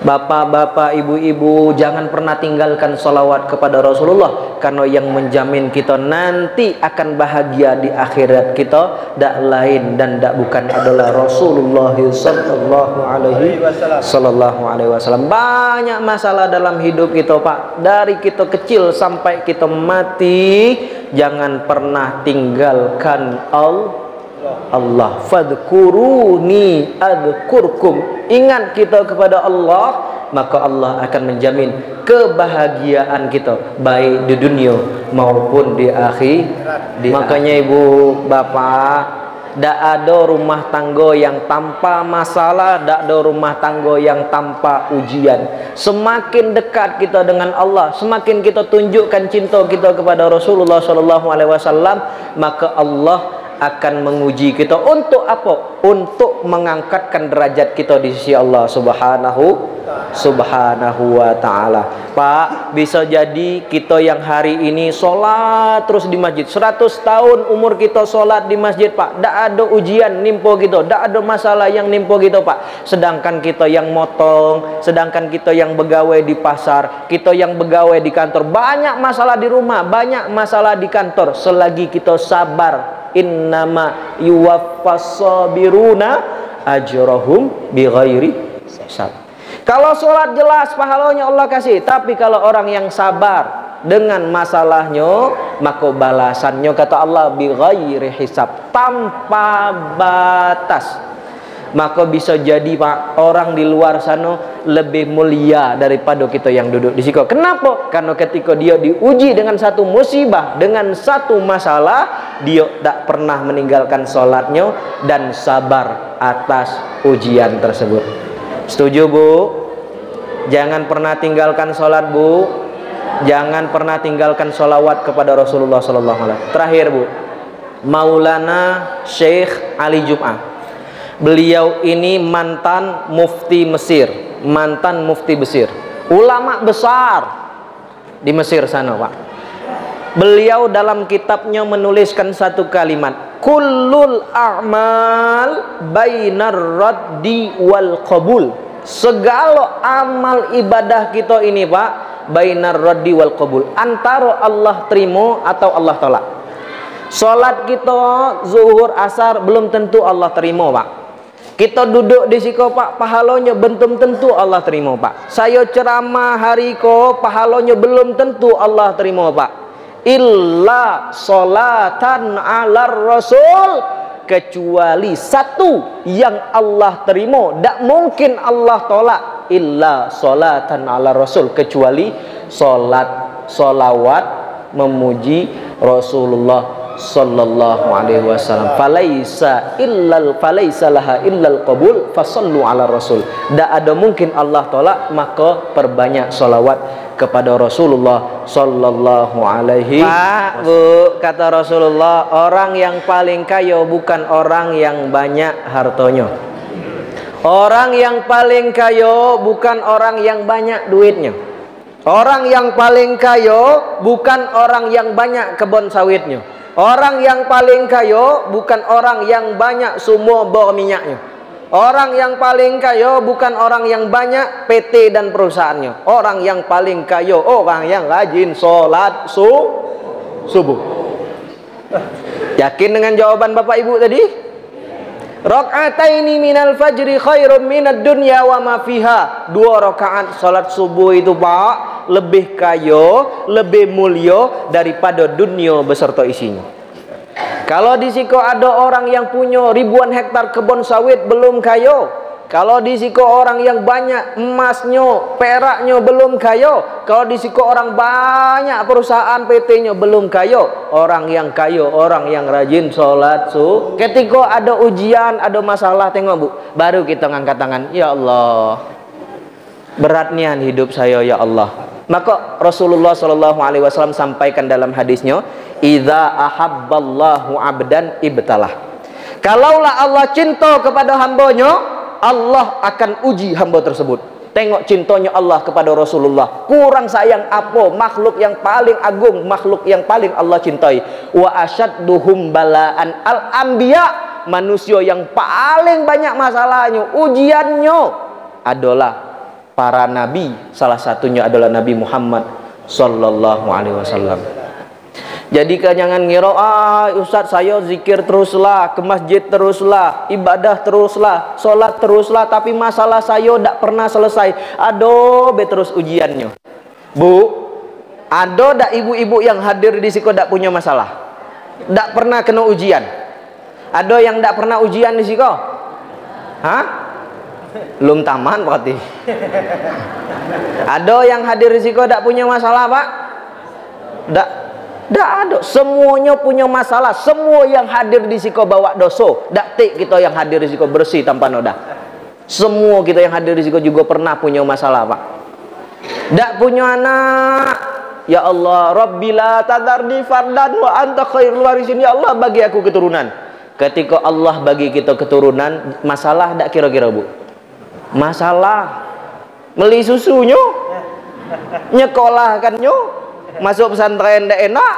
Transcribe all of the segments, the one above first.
Bapak-bapak, ibu-ibu, jangan pernah tinggalkan salawat kepada Rasulullah, karena yang menjamin kita nanti akan bahagia di akhirat kita dak lain dan dak bukan adalah Rasulullah sallallahu alaihi wasallam. Banyak masalah dalam hidup kita, Pak. Dari kita kecil sampai kita mati, jangan pernah tinggalkan Allah. Fadhkuruni adzkurkum. Ingat kita kepada Allah, maka Allah akan menjamin kebahagiaan kita baik di dunia maupun di akhirat. Makanya ibu bapak, tak ada rumah tangga yang tanpa masalah, tak ada rumah tangga yang tanpa ujian. Semakin dekat kita dengan Allah, semakin kita tunjukkan cinta kita kepada Rasulullah sallallahu alaihi wasallam, maka Allah akan menguji kita. Untuk apa? Untuk mengangkatkan derajat kita di sisi Allah subhanahu wa ta'ala. Pak, bisa jadi kita yang hari ini sholat terus di masjid, 100 tahun umur kita sholat di masjid, Pak, tak ada ujian nimpo kita, tak ada masalah yang nimpo kita, Pak. Sedangkan kita yang motong, sedangkan kita yang begawai di pasar, kita yang begawai di kantor, banyak masalah di rumah, banyak masalah di kantor. Selagi kita sabar, innama yuwaffas sabiruna ajrahum bighairi hisab. Kalau sholat jelas pahalanya Allah kasih, tapi kalau orang yang sabar dengan masalahnya, maka balasannya kata Allah bighairi hisab, tanpa batas. Maka bisa jadi, Pak, orang di luar sana lebih mulia daripada kita yang duduk di sini. Kenapa? Karena ketika dia diuji dengan satu musibah, dengan satu masalah, dia tak pernah meninggalkan sholatnya dan sabar atas ujian tersebut. Setuju, Bu? Jangan pernah tinggalkan sholat, Bu. Jangan pernah tinggalkan sholawat kepada Rasulullah sallallahu alaihi wasallam. Terakhir, Bu, Maulana Syekh Ali Jum'ah. Beliau ini mantan mufti Mesir, mantan mufti Mesir, ulama besar di Mesir sana, Pak. Beliau dalam kitabnya menuliskan satu kalimat, kullul a'mal bainar raddi wal qabul. Segala amal ibadah kita ini, Pak, bainar raddi wal qabul, antara Allah terima atau Allah tolak. Salat kita zuhur asar belum tentu Allah terima, Pak. Kita duduk di siko, Pak, pahalanya belum tentu Allah terima, Pak. Saya ceramah hari ko, pahalanya belum tentu Allah terima, Pak. Illa sholatan ala rasul, kecuali satu yang Allah terima, tak mungkin Allah tolak. Illa sholatan ala rasul, kecuali solawat memuji Rasulullah sallallahu alaihi wasallam. Falaisa laha illal qabul fasallu ala rasul. Tak ada mungkin Allah tolak, maka perbanyak salawat kepada Rasulullah sallallahu alaihi wasallam. Pak, Bu, kata Rasulullah, orang yang paling kaya bukan orang yang banyak hartanya. Orang yang paling kaya bukan orang yang banyak duitnya. Orang yang paling kaya bukan orang yang banyak kebun sawitnya. Orang yang paling kaya bukan orang yang banyak sumur bor minyaknya. Orang yang paling kaya bukan orang yang banyak PT dan perusahaannya. Orang yang paling kaya orang yang rajin sholat subuh. Yakin dengan jawaban Bapak Ibu tadi? Raka'ataini minal fajri khairum minad dunya wa ma fiha. 2 rakaat salat subuh itu, Pak, lebih kaya, lebih mulia daripada dunia beserta isinya. Kalau di siko ada orang yang punya ribuan hektar kebun sawit belum kaya. Kalau di siko orang yang banyak emasnya, peraknya belum kaya. Kalau di siko orang banyak perusahaan PT-nya belum kaya. Orang yang kaya, orang yang rajin sholat subuh. Ketika ada ujian, ada masalah, tengok, Bu, baru kita ngangkat tangan, ya Allah, beratnya hidup saya, ya Allah. Maka Rasulullah sallallahu alaihi wasallam sampaikan dalam hadisnya, idza ahabballahu abdan ibtalah. Kalaulah Allah cinta kepada hambanya, Allah akan uji hamba tersebut. Tengok cintanya Allah kepada Rasulullah. Kurang sayang apa makhluk yang paling agung, makhluk yang paling Allah cintai. Wa asyadduhum balaan al-anbiya, manusia yang paling banyak masalahnya, ujiannya adalah para nabi, salah satunya adalah Nabi Muhammad sallallahu alaihi wasallam. Jadi jangan ngira, Ustaz saya zikir teruslah, ke masjid teruslah, ibadah teruslah, sholat teruslah, tapi masalah saya tidak pernah selesai. Aduh, terus ujiannya. Bu, ada tak ibu-ibu yang hadir di sini tidak punya masalah? Tidak pernah kena ujian? Ada yang tidak pernah ujian di sini? Hah? Belum taman berarti. Ada yang hadir di sini tidak punya masalah, Pak? Tidak ada. Semuanya punya masalah. Semua yang hadir di sini bawa dosa. Tak tik kita yang hadir di sini bersih tanpa noda. Semua kita yang hadir di sini juga pernah punya masalah, Pak. Tak punya anak, ya Allah, Rabbila tadarni fardan wa anta khairul warisin. Ya Allah, bagi aku keturunan. Ketika Allah bagi kita keturunan, masalah tak kira-kira, Bu? Masalah. Beli susunya, nyekolahkannya. Masuk pesantren tak enak,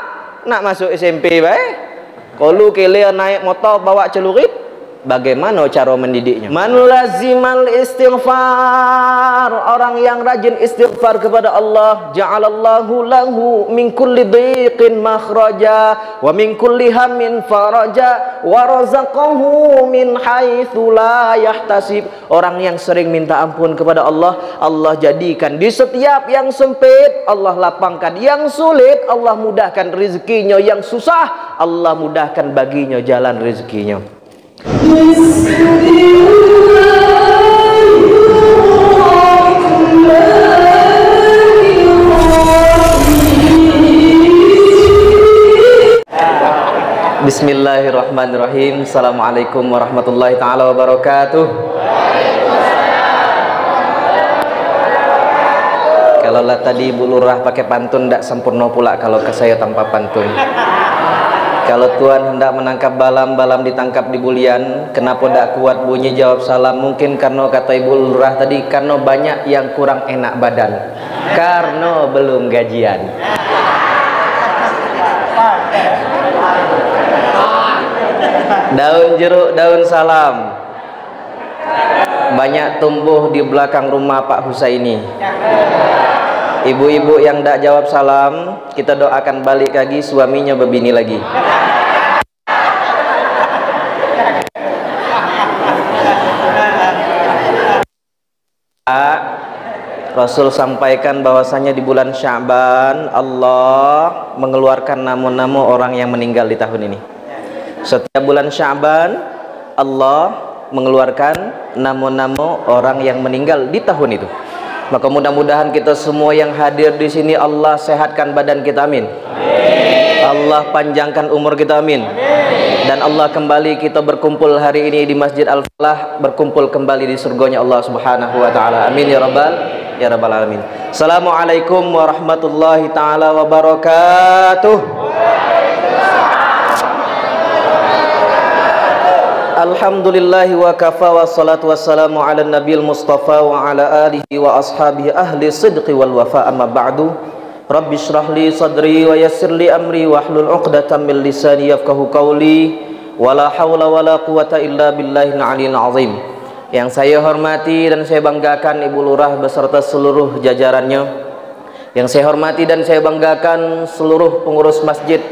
nak masuk SMP baik. Kalau kalian naik motor bawa celurit, bagaimana cara mendidiknya? Man lazimal istighfar, orang yang rajin istighfar kepada Allah, ja'alallahu lahu min kulli dhiqin makhraja wa min kulli hammin faraja wa razaqahu min haitsu la yahtasib. Orang yang sering minta ampun kepada Allah, Allah jadikan di setiap yang sempit Allah lapangkan, yang sulit Allah mudahkan rezekinya, yang susah Allah mudahkan baginya jalan rezekinya. Bismillahirrahmanirrahim. Assalamualaikum warahmatullahi ta'ala wabarakatuh. Kalau lah tadi Bu Lurah pakai pantun, tidak sempurna pula kalau ke saya tanpa pantun. Kalau Tuhan hendak menangkap balam, balam ditangkap di bulian. Kenapa tidak kuat bunyi jawab salam? Mungkin karena kata Ibu Lurah tadi, karena banyak yang kurang enak badan, karena belum gajian. Daun jeruk, daun salam banyak tumbuh di belakang rumah Pak Husaini. Ibu-ibu yang tidak jawab salam, kita doakan balik lagi, suaminya berbini lagi. Rasul sampaikan bahwasanya di bulan Sya'ban Allah mengeluarkan nama-nama orang yang meninggal di tahun ini. Setiap bulan Sya'ban Allah mengeluarkan nama-nama orang yang meninggal di tahun itu. Maka mudah-mudahan kita semua yang hadir di sini Allah sehatkan badan kita, amin. Allah panjangkan umur kita, amin. Dan Allah kembali kita berkumpul hari ini di Masjid Al-Falah, berkumpul kembali di surganya Allah Subhanahu wa taala. Amin ya rabbal alamin. Assalamualaikum warahmatullahi taala wabarakatuh. Alhamdulillahi wa kafa wa salatu wassalamu ala nabil mustafa wa ala alihi wa ashabihi ahli sidqi wal wafa, amma ba'du. Rabbi shrah li sadri wa yassir li amri wa hlul 'uqdatam min lisani yafqahu qawli. Wala hawla wala quwata illa billahil aliyil azim. Yang saya hormati dan saya banggakan Ibu Lurah beserta seluruh jajarannya. Yang saya hormati dan saya banggakan seluruh pengurus Masjid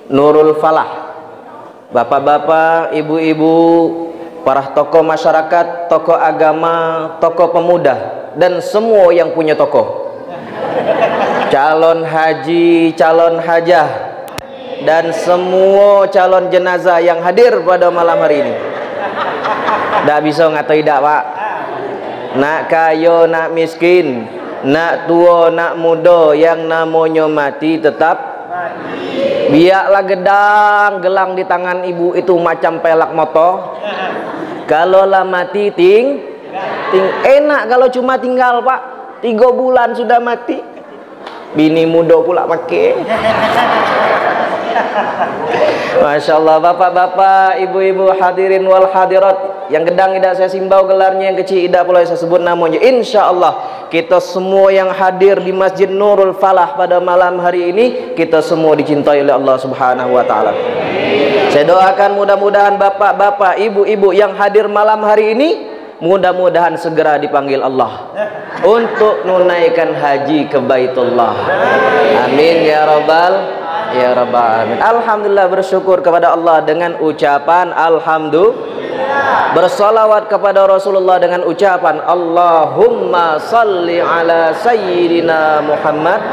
Nurul Falah, bapak-bapak, ibu-ibu, para tokoh masyarakat, tokoh agama, tokoh pemuda, dan semua yang punya tokoh, calon haji, calon hajah, dan semua calon jenazah yang hadir pada malam hari ini. Tak bisa ngatai dak, Pak. Nak kaya, nak miskin, nak tua, nak muda, yang namanya mati tetap mati. Biarlah gedang gelang di tangan ibu itu macam pelak motor. Kalau lah mati enak kalau cuma tinggal, Pak. 3 bulan sudah mati. Bini muda pula pakai. Masya Allah, bapak-bapak, ibu-ibu, hadirin wal hadirat. Yang gedang tidak saya simbau gelarnya, yang kecil tidak pula saya sebut namanya. Insya Allah kita semua yang hadir di Masjid Nurul Falah pada malam hari ini, kita semua dicintai oleh Allah Subhanahu wa taala. Saya doakan mudah-mudahan bapak-bapak, ibu-ibu yang hadir malam hari ini mudah-mudahan segera dipanggil Allah untuk menunaikan haji ke Baitullah. Amin ya rabbal alamin. Alhamdulillah, bersyukur kepada Allah dengan ucapan alhamdulillah. Bersalawat kepada Rasulullah dengan ucapan Allahumma salli ala sayyidina Muhammad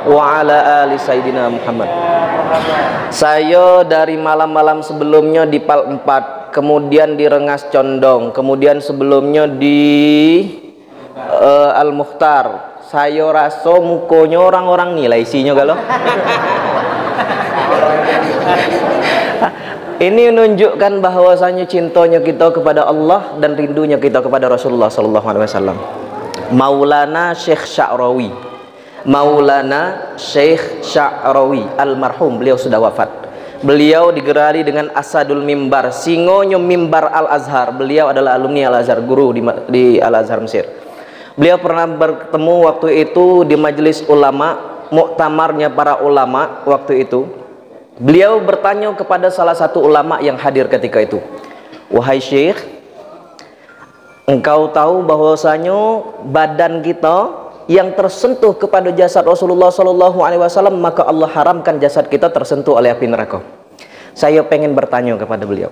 wa ala ali sayyidina Muhammad. Saya dari malam-malam sebelumnya di Pal 4, kemudian di Rengas Condong, kemudian sebelumnya di Al-Mukhtar. Saya rasa mukonya orang-orang nilai isinya galau. Ini menunjukkan bahwasanya cintanya kita kepada Allah dan rindunya kita kepada Rasulullah sallallahu alaihi wasallam. Maulana Syekh Sya'rawi, Maulana Syekh Sya'rawi almarhum, beliau sudah wafat. Beliau digerari dengan Asadul Mimbar, singonya mimbar Al-Azhar. Beliau adalah alumni Al-Azhar, guru di Al-Azhar Mesir. Beliau pernah bertemu waktu itu di majelis ulama, muktamarnya para ulama waktu itu. Beliau bertanya kepada salah satu ulama yang hadir ketika itu, wahai Syekh, engkau tahu bahwasanya badan kita yang tersentuh kepada jasad Rasulullah sallallahu alaihi wasallam, maka Allah haramkan jasad kita tersentuh oleh api neraka. Saya pengen bertanya kepada beliau,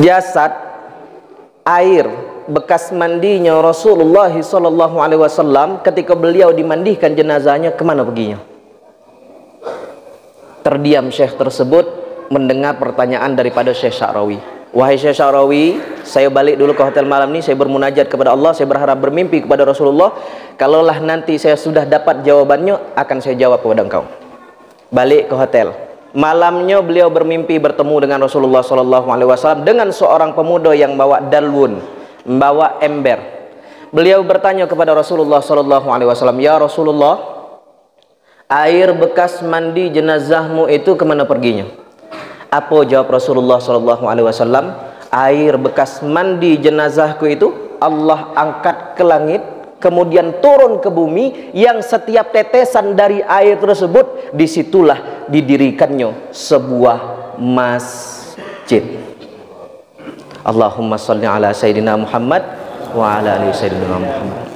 jasad, air bekas mandinya Rasulullah sallallahu alaihi wasallam ketika beliau dimandikan jenazahnya, kemana perginya? Terdiam Syekh tersebut mendengar pertanyaan daripada Syekh Sya'rawi. Wahai Syekh Sya'rawi, saya balik dulu ke hotel malam ini, saya bermunajat kepada Allah, saya berharap bermimpi kepada Rasulullah. Kalaulah nanti saya sudah dapat jawabannya, akan saya jawab kepada engkau. Balik ke hotel. Malamnya beliau bermimpi bertemu dengan Rasulullah SAW dengan seorang pemuda yang bawa dalwun, membawa ember. Beliau bertanya kepada Rasulullah SAW, ya Rasulullah, air bekas mandi jenazahmu itu kemana perginya? Apa jawab Rasulullah SAW? Air bekas mandi jenazahku itu Allah angkat ke langit, kemudian turun ke bumi, yang setiap tetesan dari air tersebut disitulah didirikannya sebuah masjid. Allahumma salli ala sayyidina Muhammad wa ala ali sayyidina Muhammad.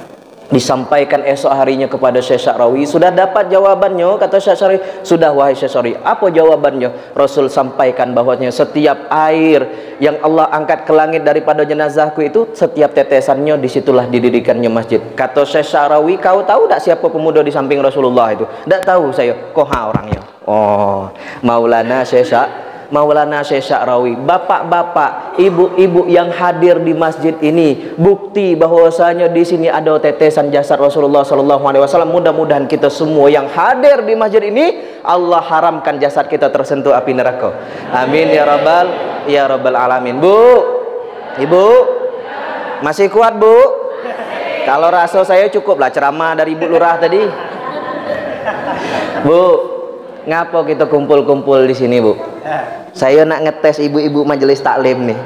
Disampaikan esok harinya kepada Syekh Sya'rawi, sudah dapat jawabannya, kata Syekh Sya'rawi. Sudah wahai Syekh Sya'rawi. Apa jawabannya? Rasul sampaikan bahwasanya setiap air yang Allah angkat ke langit daripada jenazahku itu, setiap tetesannya disitulah didirikannya masjid. Kata Syekh Sya'rawi, kau tahu tak siapa pemuda di samping Rasulullah itu? Tak tahu saya. Koha orangnya. Oh, Maulana Syekh Sya'rawi. Bapak-bapak, ibu-ibu yang hadir di masjid ini, bukti bahwasanya di sini ada tetesan jasad Rasulullah SAW. Mudah-mudahan kita semua yang hadir di masjid ini, Allah haramkan jasad kita tersentuh api neraka. Amin ya rabbal alamin. Bu, ibu, masih kuat bu? Kalau rasa saya cukuplah ceramah dari Ibu Lurah tadi. Bu, ngapa kita kumpul-kumpul di sini bu? Saya nak ngetes ibu-ibu majelis taklim nih,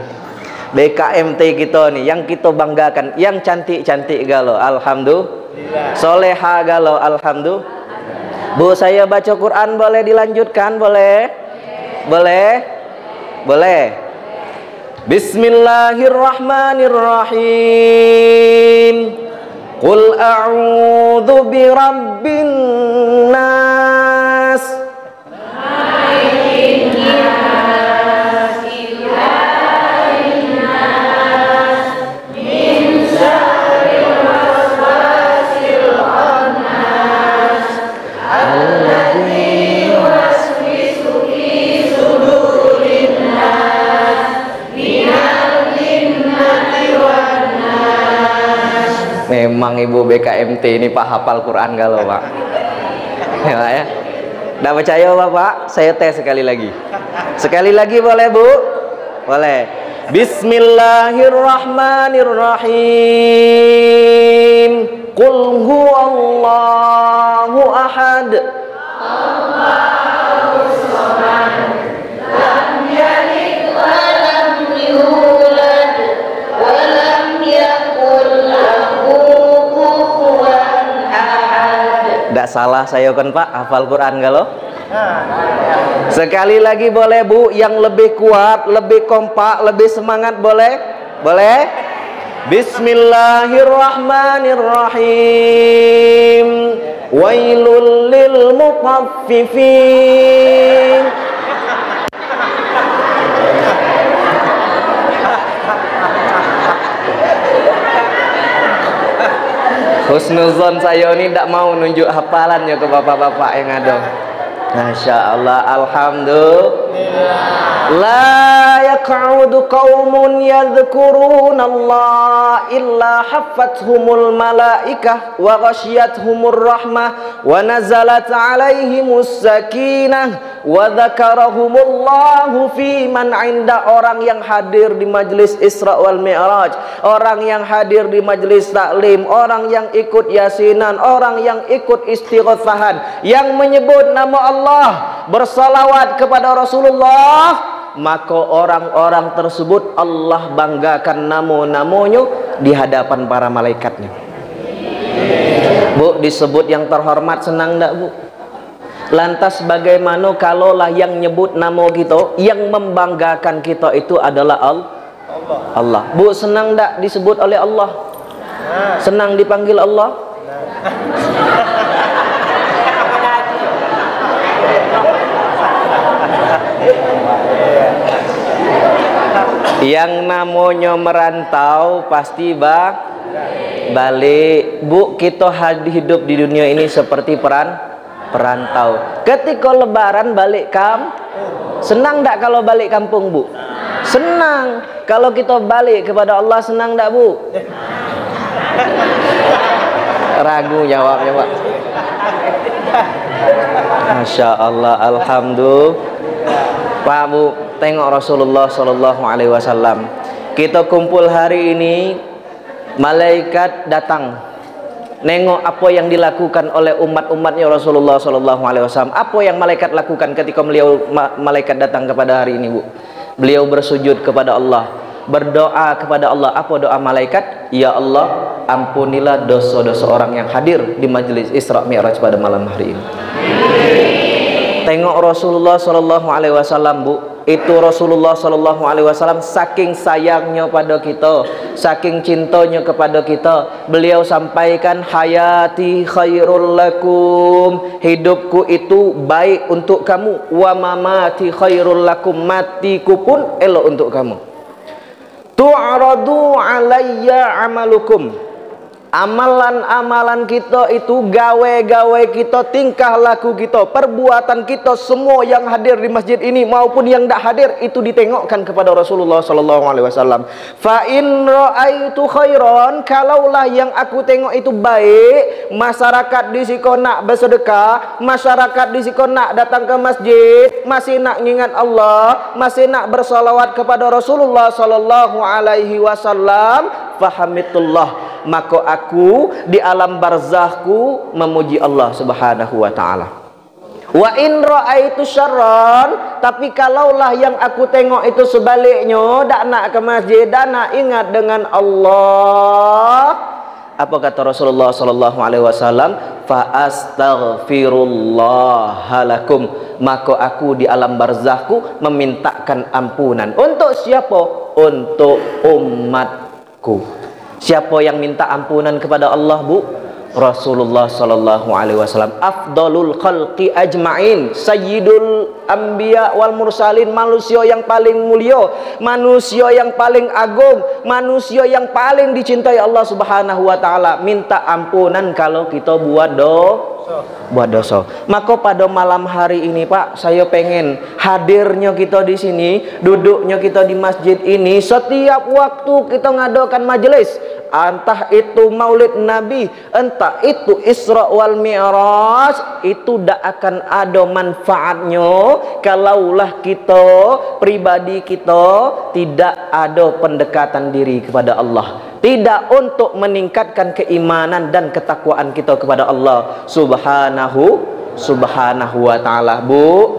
BKMT kita nih, yang kita banggakan, yang cantik-cantik galau, alhamdulillah. Soleha galau, alhamdulillah. Bu, saya baca Quran boleh dilanjutkan? Boleh? Boleh? Boleh. Bismillahirrahmanirrahim. Qul a'udzu birabbin nas. Memang ibu BKMT ini pak hafal Quran galau pak. Ya, tidak percaya bapak? Saya tes sekali lagi. Sekali lagi boleh bu? Boleh. Bismillahirrahmanirrahim. Qul huwallahu ahad. Allahus samad. Lam yalid wa lam yulad wa lam yakul lahu kufuwan ahad. Tidak salah saya kan pak hafal Quran kalau? Sekali lagi boleh bu, yang lebih kuat, lebih kompak, lebih semangat boleh? Boleh? Bismillahirrahmanirrahim. Wailul lil mutaffifin. Husnuzon saya ini tidak mau nunjuk hafalannya ke bapak-bapak yang ada. Masya Allah, alhamdulillah. La yaq'udu qaumun yadhkuruna Allah illa haffathumul malaikah wa ghasyiyatuhumur rahmah wa nazalat alaihimus sakinah wa dzakarahumullahu fi man 'inda. Orang yang hadir di majlis Isra wal Mi'raj, orang yang hadir di majlis taklim, orang yang ikut yasinan, orang yang ikut istighatsahan, yang menyebut nama Allah, bersalawat kepada Rasulullah, maka orang-orang tersebut Allah banggakan nama-namanya di hadapan para malaikatnya. Bu, disebut yang terhormat senang enggak, Bu? Lantas bagaimana kalaulah yang nyebut nama kita, yang membanggakan kita itu adalah Allah. Bu, senang enggak disebut oleh Allah? Senang dipanggil Allah? Yang namanya merantau pasti balik. Bu, kita hidup di dunia ini seperti perantau. Ketika lebaran balik senang tak kalau balik kampung, Bu? Senang. Kalau kita balik kepada Allah, senang tak, Bu? Ragu jawabnya, Pak. Masya Allah, alhamdulillah. Pak, Bu, tengok Rasulullah Sallallahu Alaihi Wasallam. Kita kumpul hari ini, malaikat datang, nengok apa yang dilakukan oleh umat-umatnya Rasulullah Sallallahu Alaihi Wasallam. Apa yang malaikat lakukan ketika malaikat datang kepada hari ini, Bu? Beliau bersujud kepada Allah, berdoa kepada Allah. Apa doa malaikat? Ya Allah, ampunilah dosa-dosa orang yang hadir di majelis Isra Mi'raj pada malam hari ini. Tengok Rasulullah Sallallahu Alaihi Wasallam, Bu. Itu Rasulullah Sallallahu Alaihi Wasallam saking sayangnya pada kita, saking cintanya kepada kita, beliau sampaikan, hayati khairul lakum, hidupku itu baik untuk kamu, wa mamati khairul lakum, matiku pun elok untuk kamu. Tu'radu alayya amalukum, amalan-amalan kita itu, gawe-gawe kita, tingkah laku kita, perbuatan kita, semua yang hadir di masjid ini maupun yang tidak hadir, itu ditengokkan kepada Rasulullah Sallallahu Alaihi Wasallam. Fa in ra'aitu khairan, kalaulah yang aku tengok itu baik, masyarakat di siko nak bersedekah, masyarakat di siko nak datang ke masjid, masih nak ngingat Allah, masih nak bersalawat kepada Rasulullah Sallallahu Alaihi Wasallam, fahamitullah, maka aku di alam barzahku memuji Allah Subhanahu wa taala. Wa in ra'aitu syarran, tapi kalaulah yang aku tengok itu sebaliknya, dak nak ke masjid, dak nak ingat dengan Allah, apa kata Rasulullah sallallahu alaihi wasallam? Fa astaghfirullah lakum, maka aku di alam barzahku memintakan ampunan. Untuk siapa? Untuk umatku. Siapa yang minta ampunan kepada Allah, Bu? Rasulullah sallallahu alaihi wasallam, afdalul khalqi ajma'in, sayyidul anbiya wal mursalin, manusia yang paling mulia, manusia yang paling agung, manusia yang paling dicintai Allah Subhanahu wa taala, minta ampunan kalau kita buat dosa. Maka pada malam hari ini, Pak, saya pengen hadirnya kita di sini, duduknya kita di masjid ini, setiap waktu kita ngadakan majelis, entah itu Maulid Nabi, entah itu Isra wal Mi'raj, itu tidak akan ada manfaatnya kalaulah kita, pribadi kita, tidak ada pendekatan diri kepada Allah, tidak untuk meningkatkan keimanan dan ketakwaan kita kepada Allah subhanahu wa ta'ala. Bu,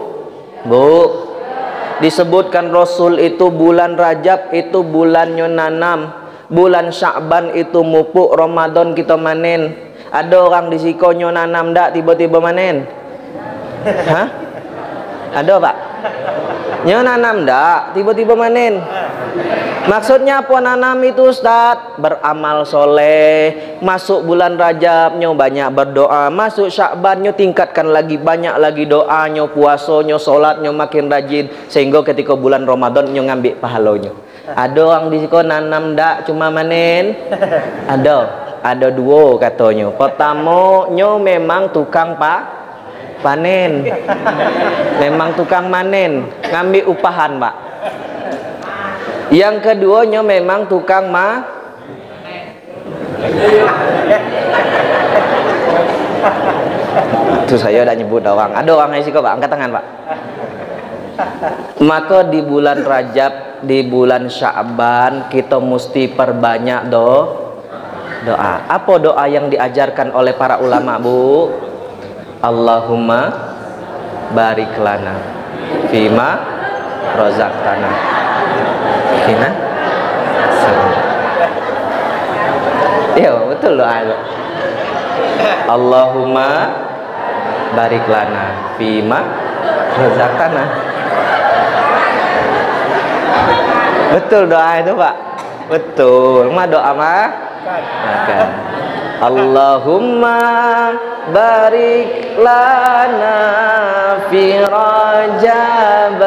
disebutkan Rasul itu bulan Rajab itu bulannya nanam, bulan Sya'ban itu mupuk, Ramadan kita manen. Ada orang di sikonyo nanam dak tiba-tiba manen? Hah? Ada, Pak? Nyo nanam dak tiba-tiba manen? Maksudnya apa nanam itu Ustaz? Beramal soleh. Masuk bulan Rajabnya banyak berdoa. Masuk Syakbannya tingkatkan lagi, banyak lagi doanya, puasanya, sholatnya makin rajin. Sehingga ketika bulan Ramadannya ngambil pahalanya. Ada orang di sini nanam dak cuma manen. Ada dua katanya. Pertamanya memang tukang panen. Memang tukang manen, ngambil upahan, Pak. Yang keduanya memang tukang itu saya udah nyebut orang. Ada orang yang sih kok, Pak, angkat tangan, Pak. Maka di bulan Rajab, di bulan Sya'ban kita mesti perbanyak doa. Apa doa yang diajarkan oleh para ulama, Bu? Allahumma barik lana fima razaqtana. Fina? Iya, betul doa itu. Allahumma barik lana fima razaqtana. Betul doa itu, Pak. Betul. Ma doa mah makan. Allahumma barik lana fi Rajab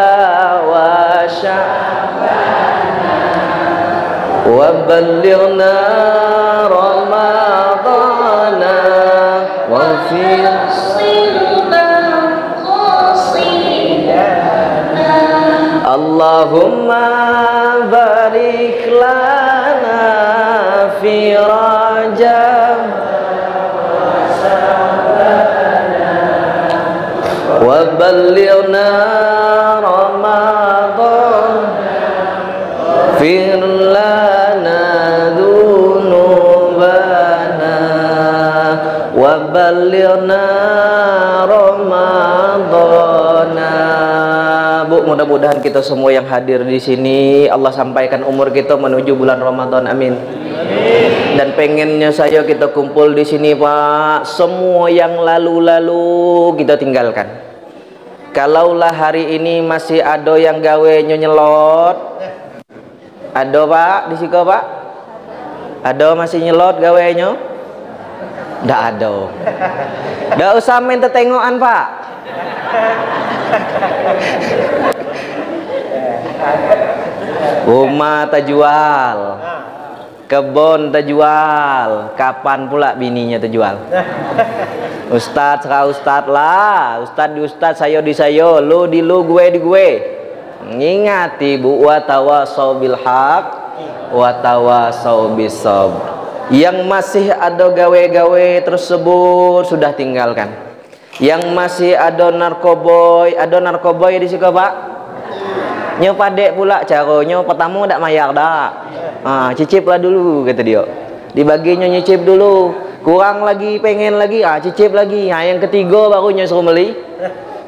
wa Sya'ban wa ballighna Ramadana wa fi Allahumma barik lana fi Rajab wa ballighna Ramadan fir lana dhunubana wa ballighna Ramadana. Bu, mudah-mudahan kita semua yang hadir di sini Allah sampaikan umur kita menuju bulan Ramadan. Amin. Dan pengennya saya kita kumpul di sini, Pak. Semua yang lalu-lalu kita tinggalkan. Kalaulah hari ini masih ada yang gawe nyelot, ada, Pak, di sini, Pak. Ada masih nyelot gawenya? Ndak ada. Ndak usah minta tengokan, Pak. Rumah terjual, kebun terjual, kapan pula bininya terjual? Ustadz serah ustadz lah, ustadz di ustadz, sayo di sayo, lu di lu, gue di gue. Ngingati, Bu, wa tawasau bil haq wa tawasau bis sabr. Yang masih ada gawe-gawe tersebut sudah tinggalkan. Yang masih ada narkoboy di sini, Pak. Nyo padek pula caranya pertama ndak mayar dak. Cicip lah dulu kata dia. Dibaginya nyicip dulu. Kurang lagi, pengen lagi, cicip lagi. Yang ketiga baru nyo suruh beli.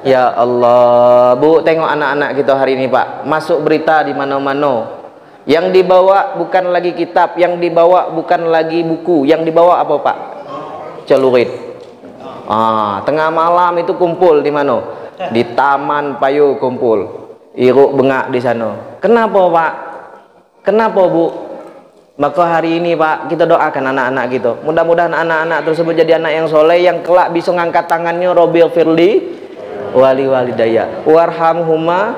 Ya Allah, Bu, tengok anak-anak kita hari ini, Pak. Masuk berita di mana-mana. Yang dibawa bukan lagi kitab, yang dibawa bukan lagi buku, yang dibawa apa, Pak? Celurit. Tengah malam itu kumpul di mana? Di Taman Payu kumpul. Iruk bengak di sana. Kenapa, Pak? Kenapa, Bu? Maka hari ini, Pak, kita doakan anak-anak kita. Mudah-mudahan anak-anak tersebut jadi anak yang soleh, yang kelak bisa ngangkat tangannya, Robbil firli wali walidaya warhamhuma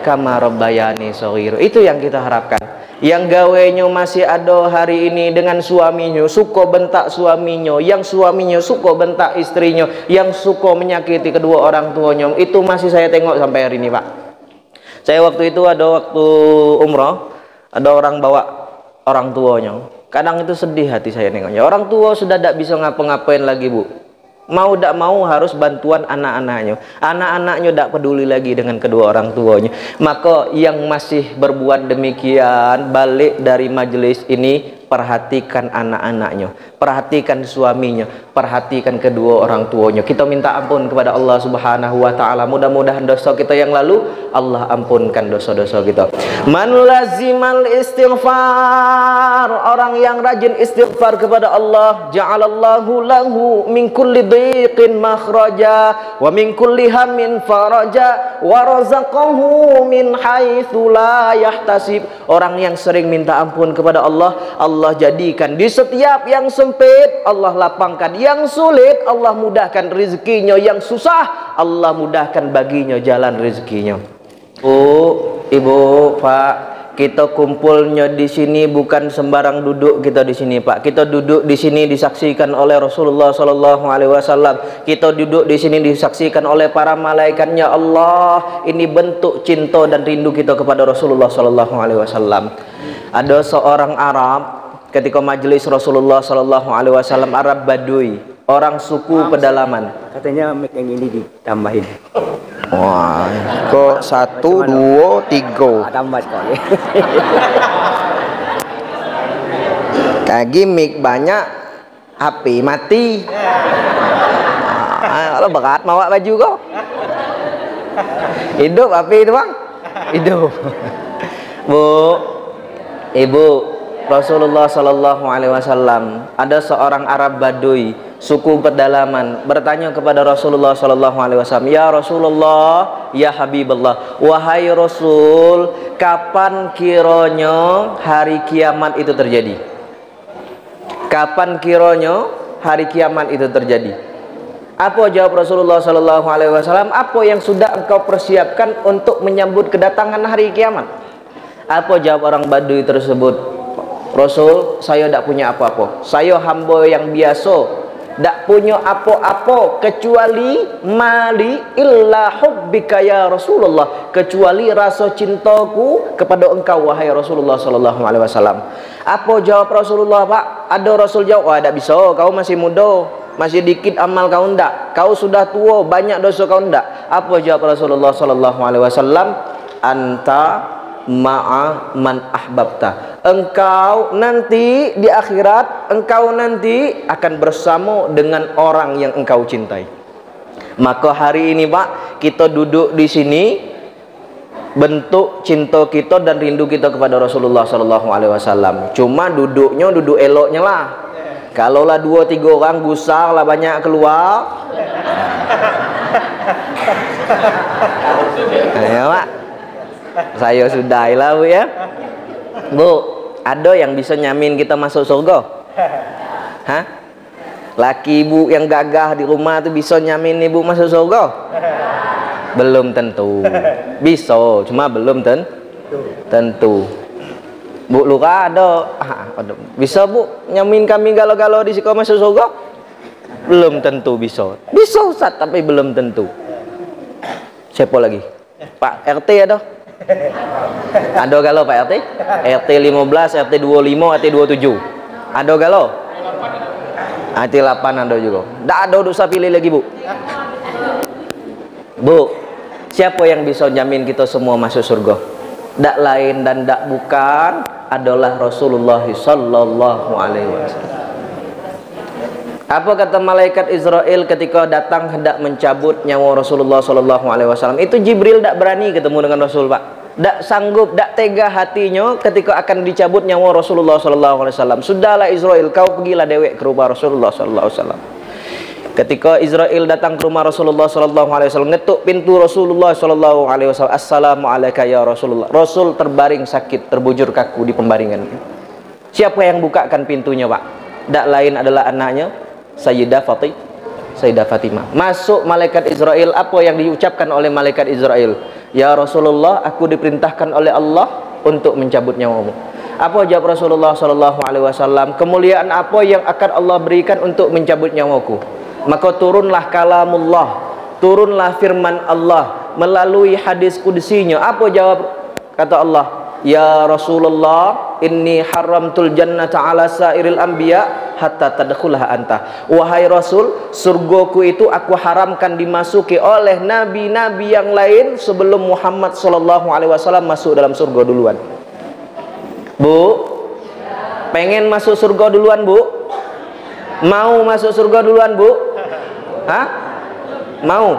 kama rabbayani shaghira. Itu yang kita harapkan. Yang gawenya masih ada hari ini dengan suaminya, suka bentak suaminya, yang suaminya suka bentak istrinya, yang suka menyakiti kedua orang tuanya, itu masih saya tengok sampai hari ini, Pak. Saya waktu itu ada waktu umroh, ada orang bawa orang tuanya. Kadang itu sedih hati saya nengoknya. Orang tua sudah tidak bisa ngapa-ngapain lagi, Bu. Mau tidak mau harus bantuan anak-anaknya. Anak-anaknya tidak peduli lagi dengan kedua orang tuanya. Maka yang masih berbuat demikian, balik dari majelis ini, perhatikan anak-anaknya, perhatikan suaminya, perhatikan kedua orang tuanya. Kita minta ampun kepada Allah Subhanahu wa taala. Mudah-mudahan dosa kita yang lalu Allah ampunkan dosa-dosa kita. Man lazimal istighfar, orang yang rajin istighfar kepada Allah, ja'alallahu lahu min kulli dhiqin makhraja wa min kulli hammin faraja wa razaqahu min haitsu la yahtasib. Orang yang sering minta ampun kepada Allah, Allah jadikan di setiap yang sempit Allah lapangkan, yang sulit Allah mudahkan rezekinya, yang susah Allah mudahkan baginya jalan rezekinya. Ibu, Pak, kita kumpulnya di sini bukan sembarang duduk kita di sini, Pak. Kita duduk di sini disaksikan oleh Rasulullah sallallahu alaihi wasallam. Kita duduk di sini disaksikan oleh para malaikatnya Allah. Ini bentuk cinta dan rindu kita kepada Rasulullah sallallahu alaihi wasallam. Ada seorang Arab ketika majelis Rasulullah sallallahu alaihi wasallam, Arab Badui, orang suku pedalaman. Katanya mic yang ini ditambahin. Wah, kok 1, 2, 3. Tambah sekali. Kaki mic banyak, HP mati. Kalau berat bawa baju kok. Hidup HP itu bang? Hidup. Bu, Ibu, Rasulullah sallallahu alaihi wasallam, ada seorang Arab Badui, suku pedalaman, bertanya kepada Rasulullah sallallahu alaihi wasallam, "Ya Rasulullah, ya Habiballah, wahai Rasul, kapan kiranya hari kiamat itu terjadi?" Kapan kiranya hari kiamat itu terjadi? Apa jawab Rasulullah sallallahu alaihi wasallam? Apa yang sudah engkau persiapkan untuk menyambut kedatangan hari kiamat? Apa jawab orang Badui tersebut? Rasul, saya tidak punya apa-apa. Saya hamba yang biasa, tidak punya apa-apa kecuali mali illa hubbika ya Rasulullah, kecuali rasa cintaku kepada engkau wahai Rasulullah sallallahu alaihi wasallam. Apa jawab Rasulullah, Pak? Ada Rasul jawab, "Wah, tidak bisa, kau masih muda, masih dikit amal kau ndak. Kau sudah tua, banyak dosa kau ndak." Apa jawab Rasulullah sallallahu alaihi wasallam? "Anta ma'a man ahbabta." Engkau nanti di akhirat, engkau nanti akan bersama dengan orang yang engkau cintai. Maka hari ini, Pak, kita duduk di sini, bentuk cinta kita dan rindu kita kepada Rasulullah sallallahu alaihi wasallam. Cuma duduknya duduk eloknya lah. Kalaulah 2-3 orang gusar lah banyak keluar. Ya, Pak. Saya sudahilah, Bu ya. Bu, ada yang bisa nyamin kita masuk surga? Hah? Laki ibu yang gagah di rumah tuh bisa nyamin ibu masuk surga? Belum tentu. Bisa, cuma belum tentu. Bu Lura ada. Bisa, Bu, nyamin kami galau-galau di sini masuk surga? Belum tentu bisa. Bisa, Ustaz, tapi belum tentu. Siapa lagi? Pak RT ada? Ada galau Pak RT? RT 15, RT 25, RT 27. Ada galau? RT 8 ada juga. Tak ada dosa pilih lagi, Bu. Bu, siapa yang bisa jamin kita semua masuk surga? Tak lain dan tak bukan adalah Rasulullah sallallahu alaihi wasallam. Apa kata malaikat Israel ketika datang hendak mencabut nyawa Rasulullah sallallahu alaihi wasallam? Itu Jibril tak berani ketemu dengan Rasul, Pak. Tak sanggup, tak tega hatinya ketika akan dicabut nyawa Rasulullah sallallahu alaihi wasallam. Sudahlah Israel, kau pergilah dewek ke rumah Rasulullah sallallahu alaihi wasallam. Ketika Israel datang ke rumah Rasulullah sallallahu alaihi wasallam, ngetuk pintu Rasulullah sallallahu alaihi wasallam, "Assalamualaikum ya Rasulullah." Rasul terbaring sakit, terbujur kaku di pembaringan. Siapa yang bukakan pintunya, Pak? Tak lain adalah anaknya Sayyidah Fatimah. Masuk malaikat Israel. Apa yang diucapkan oleh malaikat Israel? "Ya Rasulullah, aku diperintahkan oleh Allah untuk mencabut nyawamu." Apa jawab Rasulullah sallallahu alaihi wasallam? "Kemuliaan apa yang akan Allah berikan untuk mencabut nyawaku?" Maka turunlah kalamullah, turunlah firman Allah melalui hadis qudsinya. Apa jawab? Kata Allah, "Ya Rasulullah, inni haramtul jannata ala sairil anbiya hatta tadkhulaha anta." Wahai Rasul, surgaku itu aku haramkan dimasuki oleh nabi-nabi yang lain sebelum Muhammad sallallahu alaihi wasallam masuk dalam surga duluan. Bu, Pengen masuk surga duluan, Bu? Mau masuk surga duluan, Bu? Hah? Mau?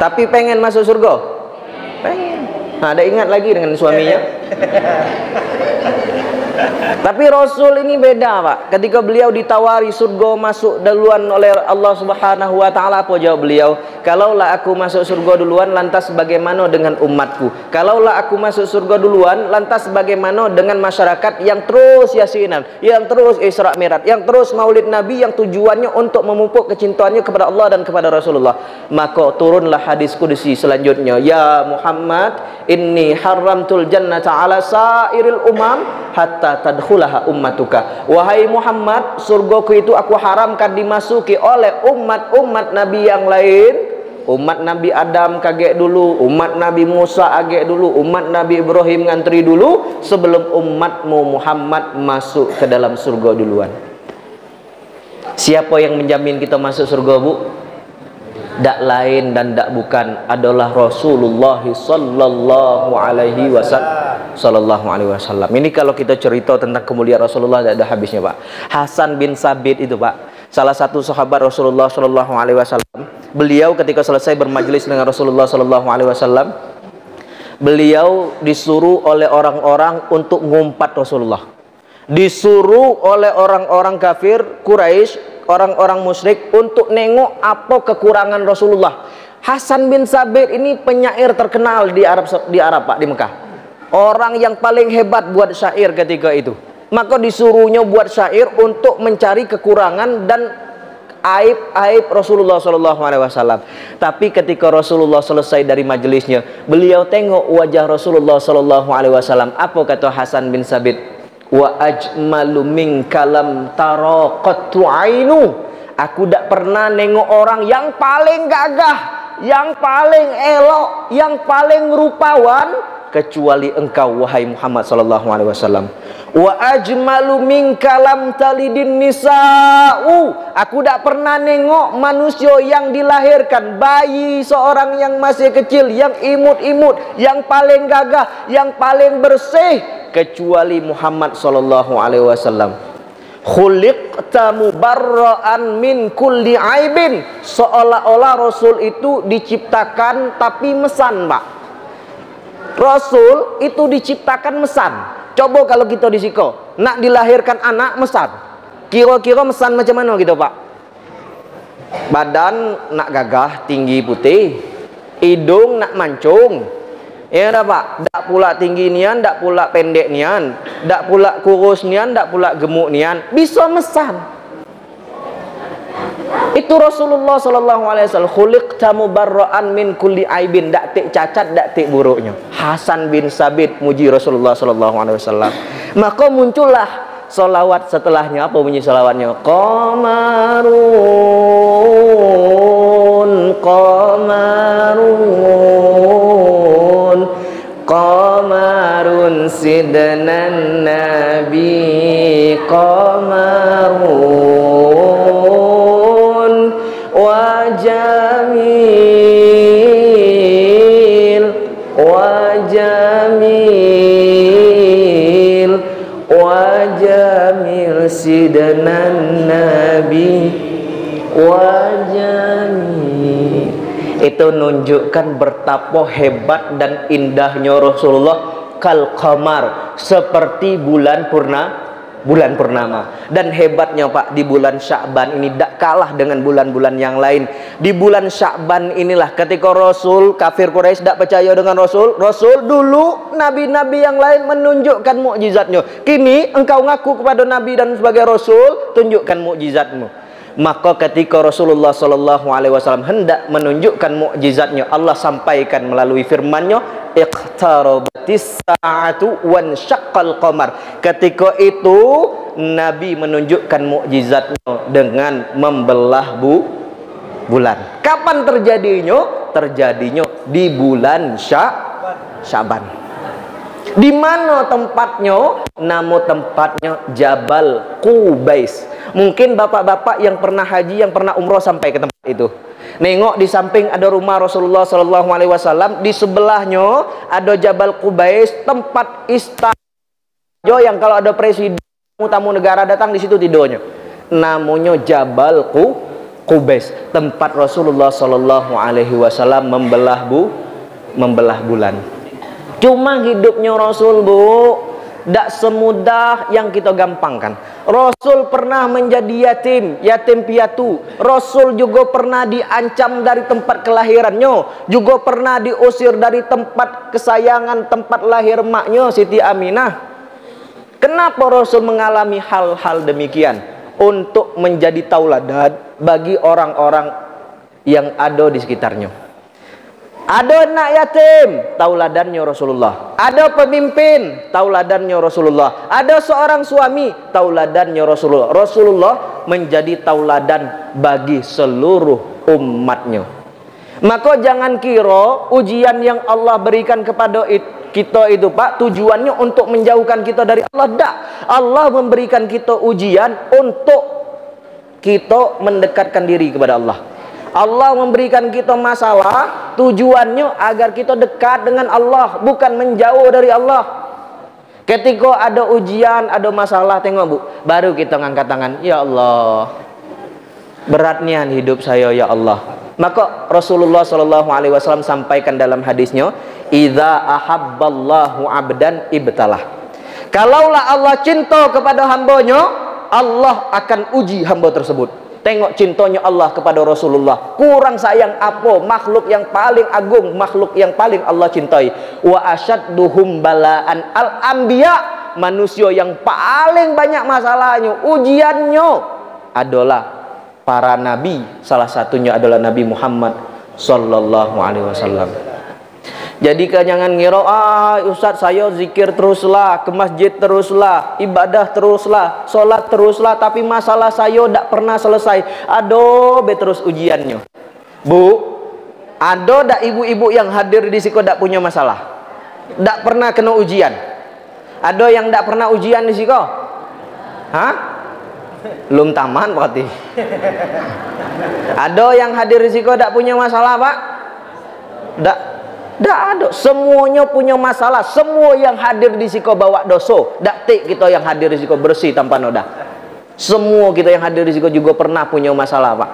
Tapi pengen masuk surga? Pengen. Nah, ada ingat lagi dengan suaminya. Tapi Rasul ini beda, Pak. Ketika beliau ditawari surga masuk duluan oleh Allah Subhanahu wa taala, apa jawab beliau? Kalaulah aku masuk surga duluan, lantas bagaimana dengan umatku? Kalaulah aku masuk surga duluan, lantas bagaimana dengan masyarakat yang terus yasinan, yang terus Isra Mi'raj, yang terus Maulid Nabi, yang tujuannya untuk memupuk kecintaannya kepada Allah dan kepada Rasulullah? Maka turunlah hadis qudsi selanjutnya, ya Muhammad, inni haramtul jannata ala sairil umam hatta tadkhulaha ummatuka. Wahai Muhammad, surgaku itu aku haramkan dimasuki oleh umat-umat Nabi yang lain. Umat Nabi Adam kaget dulu, umat Nabi Musa agek dulu, umat Nabi Ibrahim ngantri dulu sebelum umatmu Muhammad masuk ke dalam surga duluan. Siapa yang menjamin kita masuk surga, Bu? Dak lain dan dak bukan adalah Rasulullah sallallahu alaihi wasallam. Ini kalau kita cerita tentang kemuliaan Rasulullah tidak ada habisnya, Pak. Hasan bin Sabit itu, Pak, salah satu sahabat Rasulullah sallallahu alaihi wasallam. Beliau ketika selesai bermajlis dengan Rasulullah sallallahu alaihi wasallam, beliau disuruh oleh orang-orang untuk ngumpat Rasulullah. Disuruh oleh orang-orang kafir Quraisy, orang-orang musyrik untuk nengok apa kekurangan Rasulullah. Hasan bin Sabit ini penyair terkenal di Arab, Pak, di Mekah. Orang yang paling hebat buat syair ketika itu. Maka disuruhnya buat syair untuk mencari kekurangan dan aib-aib Rasulullah SAW. Tapi ketika Rasulullah selesai dari majelisnya, beliau tengok wajah Rasulullah SAW. Apa kata Hasan bin Sabit? Wa ajmalu min kalam taraqatu ainu. Aku tak pernah nengok orang yang paling gagah, yang paling elok, yang paling rupawan kecuali engkau, wahai Muhammad sallallahu alaihi wasallam. Wa ajmalu min kalam talidin nisa'u. Aku tak pernah nengok manusia yang dilahirkan, bayi seorang yang masih kecil, yang imut-imut, yang paling gagah, yang paling bersih kecuali Muhammad sallallahu alaihi wasallam. Khuliqta mubarra'an min kulli aibin. Seolah-olah Rasul itu diciptakan tapi mesan, Pak. Rasul itu diciptakan mesan. Coba kalau kita di siko nak dilahirkan anak mesan, kira-kira mesan macam mana gitu, Pak? Badan nak gagah, tinggi, putih, hidung nak mancung, ya dah, Pak. Tak pula tinggi nian, tak pula pendek nian, tak pula kurus nian, tak pula gemuk nian, bisa mesan. Itu Rasulullah sallallahu alaihi wasallam, khuliqta mubarra'an min kulli aibin, dak tik cacat, dak tik buruknya. Hasan bin Sabit muji Rasulullah sallallahu alaihi wasallam. Maka muncullah selawat setelahnya. Apa bunyi selawatnya? Qamarun, qamarun, qamarun sidnan nabi, qamarun wajamil, wajamil, wajamil sidnan nabi, wajamil. Itu menunjukkan betapa hebat dan indahnya Rasulullah. Kal qamar, seperti bulan purnama. Dan hebatnya, Pak, di bulan Sya'ban ini tidak kalah dengan bulan-bulan yang lain. Di bulan Sya'ban inilah ketika Rasul, kafir Quraisy tidak percaya dengan Rasul. Rasul dulu, nabi-nabi yang lain menunjukkan mukjizatnya. Kini engkau ngaku kepada nabi dan sebagai Rasul, tunjukkan mukjizatmu. Maka ketika Rasulullah sallallahu alaihi wasallam hendak menunjukkan mukjizatnya, Allah sampaikan melalui firman-Nya, iqtarabatis sa'atu wan syaqqal qamar. Ketika itu Nabi menunjukkan mukjizatnya dengan membelah bulan. Kapan terjadinya? Terjadinya di bulan Sya'ban. Di mana tempatnya? Nama tempatnya Jabal Qubais. Mungkin bapak-bapak yang pernah haji, yang pernah umroh sampai ke tempat itu. Nengok di samping ada rumah Rasulullah sallallahu alaihi wasallam, di sebelahnya ada Jabal Qubais, tempat istana Jo yang kalau ada presiden tamu negara datang di situ tidurnya. Namanya Jabal Qubais, tempat Rasulullah Shallallahu Alaihi Wasallam membelah bulan. Cuma hidupnya Rasul, Bu, tidak semudah yang kita gampangkan. Rasul pernah menjadi yatim piatu. Rasul juga pernah diancam dari tempat kelahirannya, juga pernah diusir dari tempat kesayangan, tempat lahir maknya Siti Aminah. Kenapa Rasul mengalami hal-hal demikian? Untuk menjadi tauladan bagi orang-orang yang ada di sekitarnya. Ada anak yatim, tauladannya Rasulullah. Ada pemimpin, tauladannya Rasulullah. Ada seorang suami, tauladannya Rasulullah. Rasulullah menjadi tauladan bagi seluruh umatnya. Maka jangan kira ujian yang Allah berikan kepada kita itu, Pak, tujuannya untuk menjauhkan kita dari Allah. Tak. Allah memberikan kita ujian untuk kita mendekatkan diri kepada Allah. Allah memberikan kita masalah, tujuannya agar kita dekat dengan Allah, bukan menjauh dari Allah. Ketika ada ujian, ada masalah, tengok, Bu, baru kita ngangkat tangan, ya Allah, beratnya hidup saya, ya Allah. Maka Rasulullah Shallallahu Alaihi Wasallam sampaikan dalam hadisnya, idza ahabballahu abdan ibtalah. Kalaulah Allah cinta kepada hambanya, Allah akan uji hamba tersebut. Tengok cintanya Allah kepada Rasulullah. Kurang sayang apa? Makhluk yang paling agung, makhluk yang paling Allah cintai. Wa asyadduhum balaan al-anbiya. Manusia yang paling banyak masalahnya, ujiannya adalah para nabi. Salah satunya adalah Nabi Muhammad sallallahu alaihi wasallam. Jadi jangan ngira, Ustaz saya zikir teruslah, ke masjid teruslah, ibadah teruslah, sholat teruslah, tapi masalah saya tidak pernah selesai. Aduh, terus ujiannya. Bu, ada tak ibu-ibu yang hadir di sini tidak punya masalah? Tidak pernah kena ujian? Ada yang tidak pernah ujian di sini? Hah? Belum taman berarti. Ada yang hadir di sini tidak punya masalah, Pak? Tidak ada, semuanya punya masalah. Semua yang hadir di siko bawa dosa. Tak tik kita yang hadir di siko bersih tanpa noda. Semua kita yang hadir di siko juga pernah punya masalah, Pak.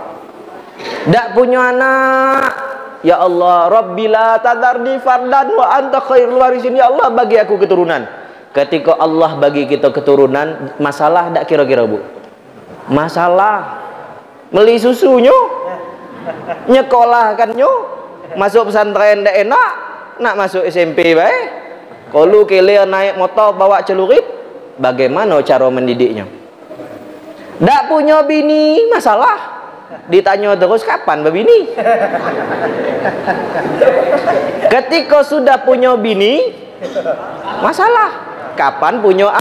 Tak punya anak, ya Allah, Rabbila tadarni fardan wa anta khairul warisin. Ya Allah, bagi aku keturunan. Ketika Allah bagi kita keturunan, masalah tak kira-kira, Bu? Masalah beli susunya, nyekolahkannya. Masuk pesantren tak enak, nak masuk SMP baik. Kalau kalian naik motor bawa celurit, bagaimana cara mendidiknya? Tak punya bini, masalah. Ditanya terus kapan berbini? Ketika sudah punya bini, masalah. Kapan punya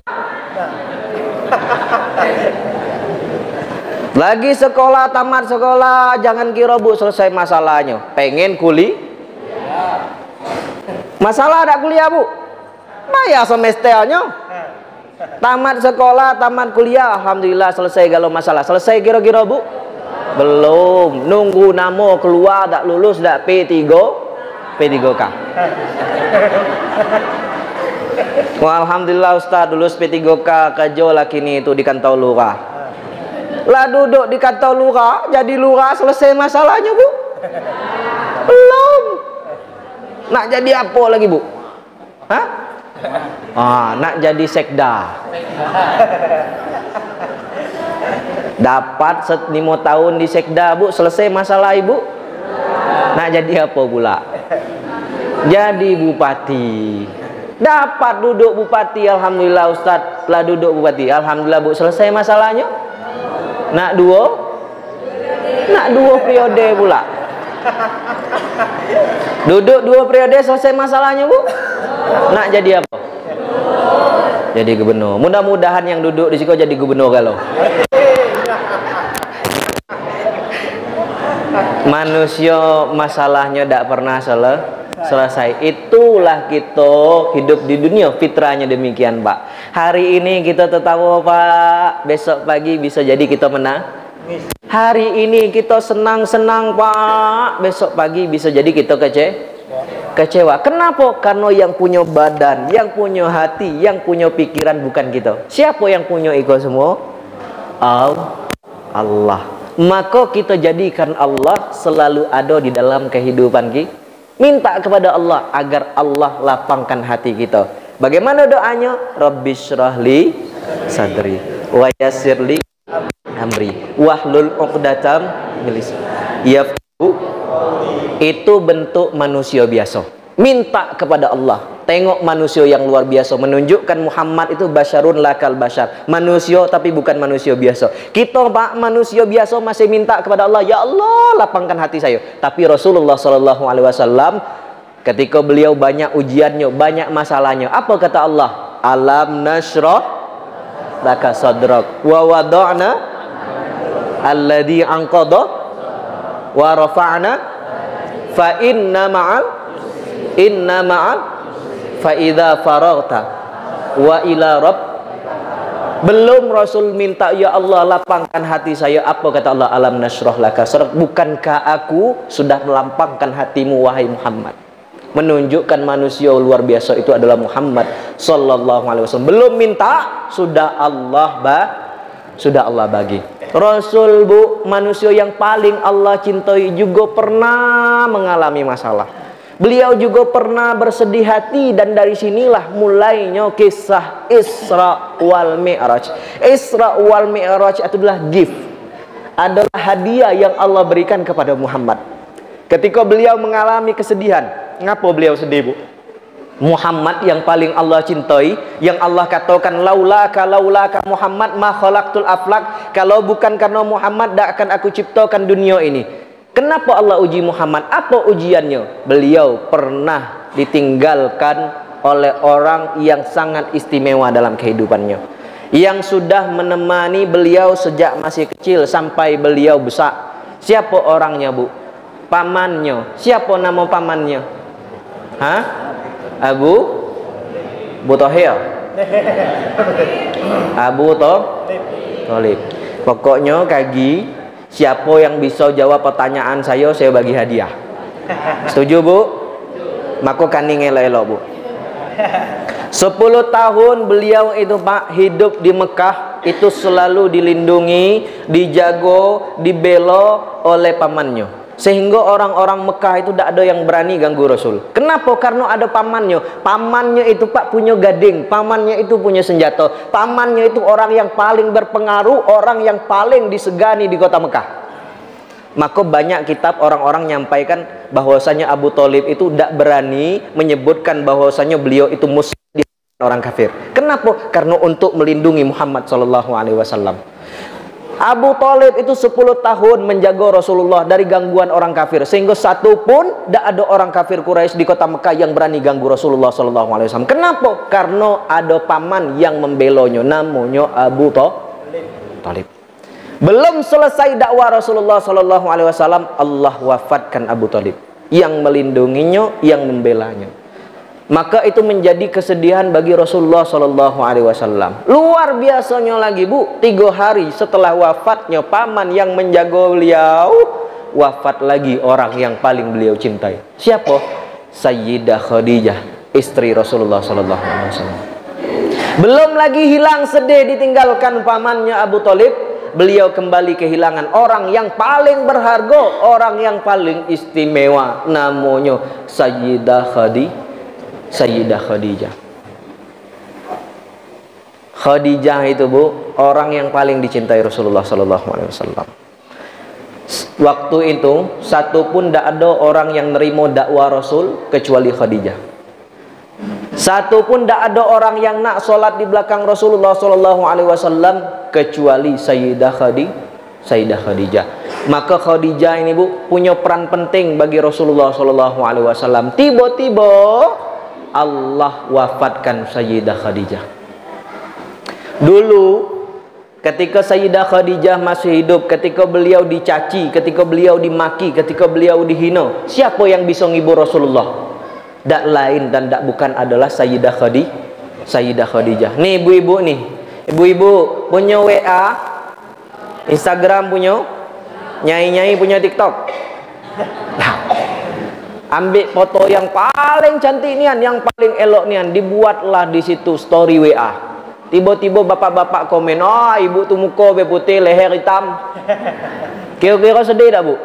lagi sekolah, tamat sekolah, jangan kira, Bu, selesai masalahnya. Pengen kuliah? Masalah ada kuliah, Bu? Bayar semesternya. Tamat sekolah, tamat kuliah, alhamdulillah selesai galau masalah. Selesai kira-kira, Bu? Belum. Nunggu nama keluar, tak lulus, tak P3K. Wah, alhamdulillah Ustaz lulus P3K, kerja lagi ni itu di kantor lurah. Lah duduk di kantor lurah, jadi lurah selesai masalahnya, Bu? Belum. Nak jadi apa lagi, Bu? Hah? Nak jadi sekda. Dapat 5 tahun di sekda, Bu, selesai masalah Ibu. Nak jadi apa pula? Jadi bupati. Dapat duduk bupati, alhamdulillah Ustaz. Lah duduk bupati, alhamdulillah, Bu, selesai masalahnya. Nak dua periode pula. Duduk 2 periode selesai masalahnya, Bu. Nak jadi apa? Jadi gubernur. Mudah-mudahan yang duduk di situ jadi gubernur kalau. Manusia masalahnya tidak pernah selesai. Itulah kita hidup di dunia, fitrahnya demikian, Pak. Hari ini kita tertawa, Pak, besok pagi bisa jadi kita menang. Hari ini kita senang-senang, Pak, besok pagi bisa jadi kita kecewa. Kenapa? Karena yang punya badan, yang punya hati, yang punya pikiran bukan kita. Siapa yang punya ego semua? Allah. Maka kita jadikan Allah selalu ada di dalam kehidupan kita. Minta kepada Allah agar Allah lapangkan hati kita. Bagaimana doanya? Rabbishrahli sadri wa yassirli amri wahlul 'uqdatam min lisani yafqahu. Itu bentuk manusia biasa. Minta kepada Allah. Tengok manusia yang luar biasa, menunjukkan Muhammad itu basyarun lakal basyar. Manusia tapi bukan manusia biasa. Kita Pak manusia biasa masih minta kepada Allah, ya Allah lapangkan hati saya. Tapi Rasulullah sallallahu alaihi wasallam ketika beliau banyak ujiannya, banyak masalahnya, apa kata Allah? Alam nashrah laka sadrak wa wada'na alladhi anqadha wa rafa'na fa inna ma'al fa idza faraghta wa ila rabb. Belum Rasul minta ya Allah lapangkan hati saya, apa kata Allah? Alam nashrah laka sadrak, bukankah aku sudah melampangkan hatimu wahai Muhammad? Menunjukkan manusia luar biasa itu adalah Muhammad sallallahu alaihi wasallam. Belum minta sudah Allah bagi. Rasul Bu, manusia yang paling Allah cintai juga pernah mengalami masalah. Beliau juga pernah bersedih hati, dan dari sinilah mulainya kisah Isra wal Mi'raj. Isra wal Mi'raj itu adalah gift, adalah hadiah yang Allah berikan kepada Muhammad. Ketika beliau mengalami kesedihan, ngapa beliau sedih Bu? Muhammad yang paling Allah cintai, yang Allah katakan laulaka Muhammad ma khalaqtul aflak, kalau bukan karena Muhammad tak akan aku ciptakan dunia ini. Kenapa Allah uji Muhammad? Apa ujiannya? Beliau pernah ditinggalkan oleh orang yang sangat istimewa dalam kehidupannya, yang sudah menemani beliau sejak masih kecil sampai beliau besar. Siapa orangnya Bu? Pamannya. Siapa nama pamannya? Hah? Abu Thohir. Abu Thalib. Pokoknya kagi, siapa yang bisa jawab pertanyaan saya bagi hadiah. Setuju Bu? Maka kaning elo-elo Bu. 10 tahun beliau itu Pak hidup di Mekah, itu selalu dilindungi, dijago, dibela oleh pamannya. Sehingga orang-orang Mekah itu tidak ada yang berani ganggu Rasul. Kenapa? Karena ada pamannya. Pamannya itu Pak punya gading, pamannya itu punya senjata, pamannya itu orang yang paling berpengaruh, orang yang paling disegani di kota Mekah. Maka banyak kitab orang-orang nyampaikan bahwasanya Abu Thalib itu tidak berani menyebutkan bahwasanya beliau itu musuh orang kafir. Kenapa? Karena untuk melindungi Muhammad SAW. Abu Thalib itu 10 tahun menjaga Rasulullah dari gangguan orang kafir, sehingga satu pun tidak ada orang kafir Quraisy di kota Mekah yang berani ganggu Rasulullah SAW. Kenapa? Karena ada paman yang membelanya, namanya Abu Thalib. Belum selesai dakwah Rasulullah SAW, Allah wafatkan Abu Thalib, yang melindunginya, yang membelanya. Maka itu menjadi kesedihan bagi Rasulullah SAW. Luar biasanya lagi Bu, 3 hari setelah wafatnya paman yang menjaga beliau, wafat lagi orang yang paling beliau cintai. Siapa? Sayyidah Khadijah, istri Rasulullah SAW. Belum lagi hilang sedih ditinggalkan pamannya Abu Thalib, beliau kembali kehilangan orang yang paling berharga, orang yang paling istimewa, namanya Sayyidah Khadijah. Khadijah itu Bu, orang yang paling dicintai Rasulullah SAW. Waktu itu satu pun tidak ada orang yang nerima dakwah Rasul kecuali Khadijah. Satu pun tidak ada orang yang nak solat di belakang Rasulullah SAW kecuali Sayyidah Khadijah. Maka Khadijah ini Bu punya peran penting bagi Rasulullah SAW. Tiba-tiba Allah wafatkan Sayyidah Khadijah. Dulu ketika Sayyidah Khadijah masih hidup, ketika beliau dicaci, ketika beliau dimaki, ketika beliau dihina, siapa yang bisa ngibur Rasulullah? Tak lain dan tak bukan adalah Sayyidah Khadijah. Nih ibu-ibu nih, ibu-ibu punya WA, Instagram punya, nyai-nyai punya TikTok. Nah, Ambil foto yang paling cantik nian, yang paling elok nian, dibuatlah di situ story WA. Tiba-tiba bapak-bapak komen, "Oh, ibu tu muka putih, leher hitam." Kira-kira sedih tak, Bu?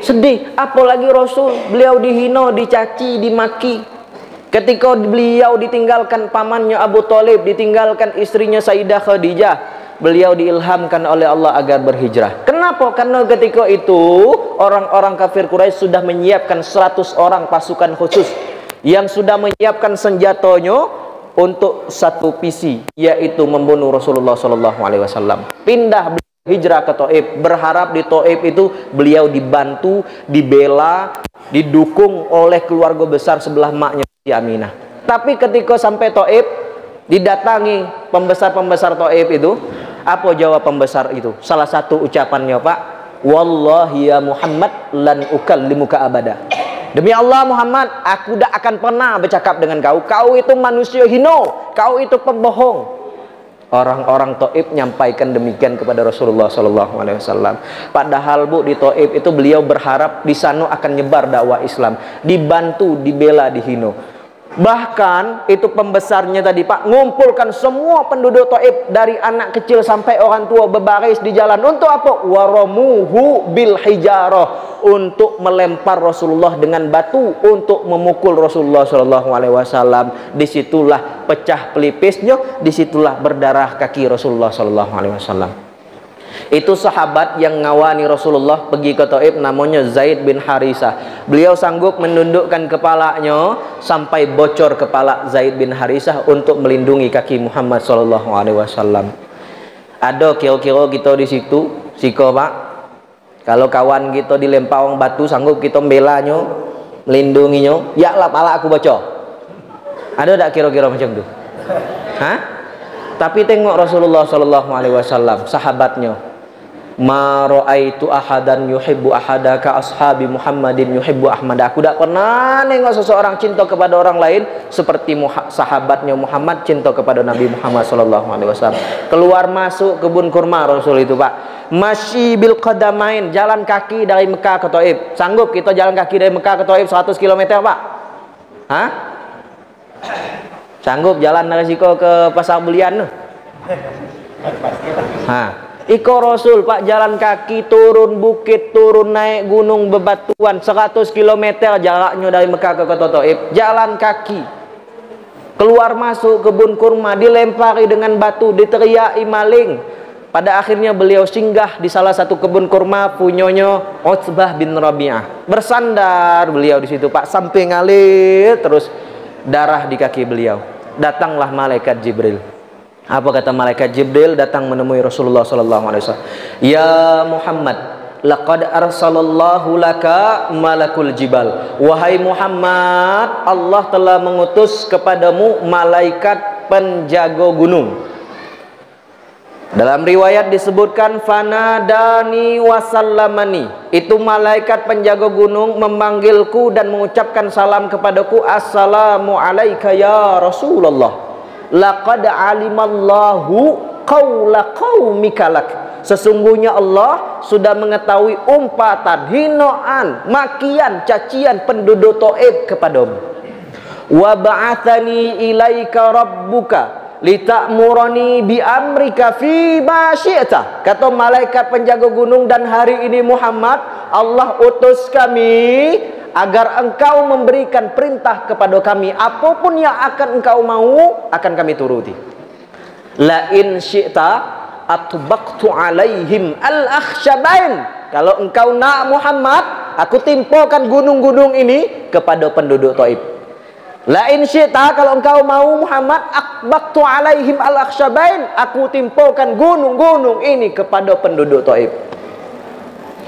Sedih. Apalagi Rasul, beliau dihina, dicaci, dimaki. Ketika beliau ditinggalkan pamannya Abu Thalib, ditinggalkan istrinya Sayyidah Khadijah, beliau diilhamkan oleh Allah agar berhijrah. Kenapa? Karena ketika itu orang-orang kafir Quraisy sudah menyiapkan 100 orang pasukan khusus yang sudah menyiapkan senjatanya untuk satu visi, yaitu membunuh Rasulullah SAW. Pindah hijrah ke Taif, berharap di Taif itu beliau dibantu, dibela, didukung oleh keluarga besar sebelah maknya Siti Aminah. Tapi ketika sampai Taif, didatangi pembesar-pembesar Taif itu, apa jawab pembesar itu? Salah satu ucapannya, Pak, "Wallahi ya Muhammad lan ukallimuka abada." Demi Allah Muhammad, aku tidak akan pernah bercakap dengan kau. Kau itu manusia hino, kau itu pembohong. Orang-orang Taif nyampaikan demikian kepada Rasulullah SAW. Padahal, Bu, di Taif itu beliau berharap di sana akan nyebar dakwah Islam, dibantu, dibela, dihino. Bahkan itu pembesarnya tadi, Pak, ngumpulkan semua penduduk Taif dari anak kecil sampai orang tua berbaris di jalan untuk apa? Waramuhu bil hijarah, untuk melempar Rasulullah dengan batu, untuk memukul Rasulullah SAW. Disitulah pecah pelipisnya, disitulah berdarah kaki Rasulullah SAW. Itu sahabat yang ngawani Rasulullah pergi ke Taif, namanya Zaid bin Harisah. Beliau sanggup menundukkan kepalanya sampai bocor kepala Zaid bin Harisah untuk melindungi kaki Muhammad SAW. Ada kira-kira kita di situ, siko, Pak, kalau kawan kita dilempar orang batu, sanggup kita membelanya, melindunginya? Ya lah, pala aku bocor. Ada tak kira-kira macam tu? Hah? Tapi tengok Rasulullah SAW, sahabatnya. Ma ra'aitu ahadan yuhibbu ahada ka ashabi Muhammadin yuhibbu Ahmad. Aku tak pernah nengok seseorang cinta kepada orang lain seperti sahabatnya Muhammad cinta kepada Nabi Muhammad SAW. Keluar masuk kebun kurma Rasul itu, Pak. Masyi bil qadamain, jalan kaki dari Mekah ke Taif. Sanggup kita jalan kaki dari Mekah ke Taif 100 km, Pak? Hah? Sanggup jalan dari situ ke Pasar Belian? Hah? Iko Rasul, Pak, jalan kaki, turun bukit, turun naik gunung bebatuan 100 km jaraknya dari Mekah ke kota Taif. Jalan kaki. Keluar masuk kebun kurma, dilempari dengan batu, diteriaki maling. Pada akhirnya beliau singgah di salah satu kebun kurma punyanya Utsbah bin Rabi'ah. Bersandar beliau di situ, Pak, sampai ngalir terus darah di kaki beliau. Datanglah malaikat Jibril. Apa kata malaikat Jibril datang menemui Rasulullah SAW? Ya Muhammad, laqad arsalallahu laka malakul jibal. Wahai Muhammad, Allah telah mengutus kepadamu malaikat penjaga gunung. Dalam riwayat disebutkan fanadani wasallamani. Itu malaikat penjaga gunung memanggilku dan mengucapkan salam kepadaku, assalamu alayka ya Rasulullah. Laqad alimallahu qawla qaumika lak. Sesungguhnya Allah sudah mengetahui umpatan, hinaan, makian, cacian penduduk Taif kepadamu. Wa ba'athani ilaika rabbuka litamurani bi amrika fi ma syi'ta. Kata malaikat penjaga gunung, dan hari ini Muhammad, Allah utus kami agar engkau memberikan perintah kepada kami, apapun yang akan engkau mau akan kami turuti. La in syi'ta atbaqtu alaihim al-akhshabain. Kalau engkau nak Muhammad, aku timpakan gunung-gunung ini kepada penduduk Taif. La in syi'ta, kalau engkau mau Muhammad, atbaqtu alaihim al-akhshabain, aku timpakan gunung-gunung ini kepada penduduk Taif.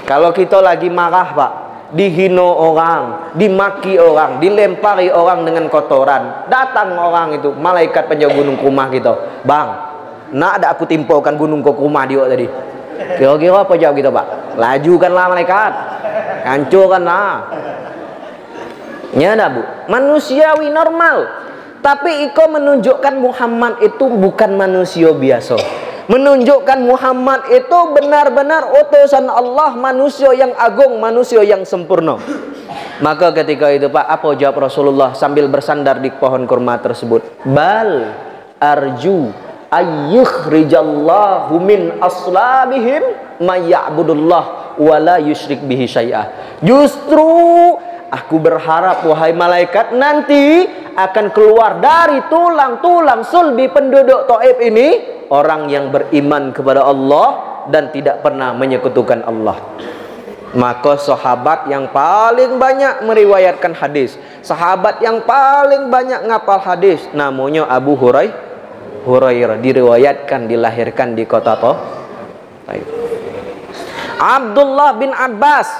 Kalau kita lagi marah, Pak, dihino orang, dimaki orang, dilempari orang dengan kotoran, datang orang itu, malaikat penjaga gunung ke rumah kita. Bang, nak ada aku timpaukan gunung ke rumah dia tadi. Kira-kira apa jawab kita, Pak? Lajukanlah malaikat, hancurkanlah. Ya dah, Bu, manusiawi normal. Tapi iko menunjukkan Muhammad itu bukan manusia biasa. Menunjukkan Muhammad itu benar-benar utusan Allah, manusia yang agung, manusia yang sempurna. Maka ketika itu Pak, apa jawab Rasulullah sambil bersandar di pohon kurma tersebut? Bal arju ayyukhrijallahu min aslabihim may ya'budullah wa la yusyrik bihi syai'ah. Justru aku berharap wahai malaikat, nanti akan keluar dari tulang-tulang sulbi penduduk Taif ini orang yang beriman kepada Allah dan tidak pernah menyekutukan Allah. Maka sahabat yang paling banyak meriwayatkan hadis, sahabat yang paling banyak ngapal hadis, namanya Abu Hurairah, diriwayatkan dilahirkan di kota Taif. Abdullah bin Abbas,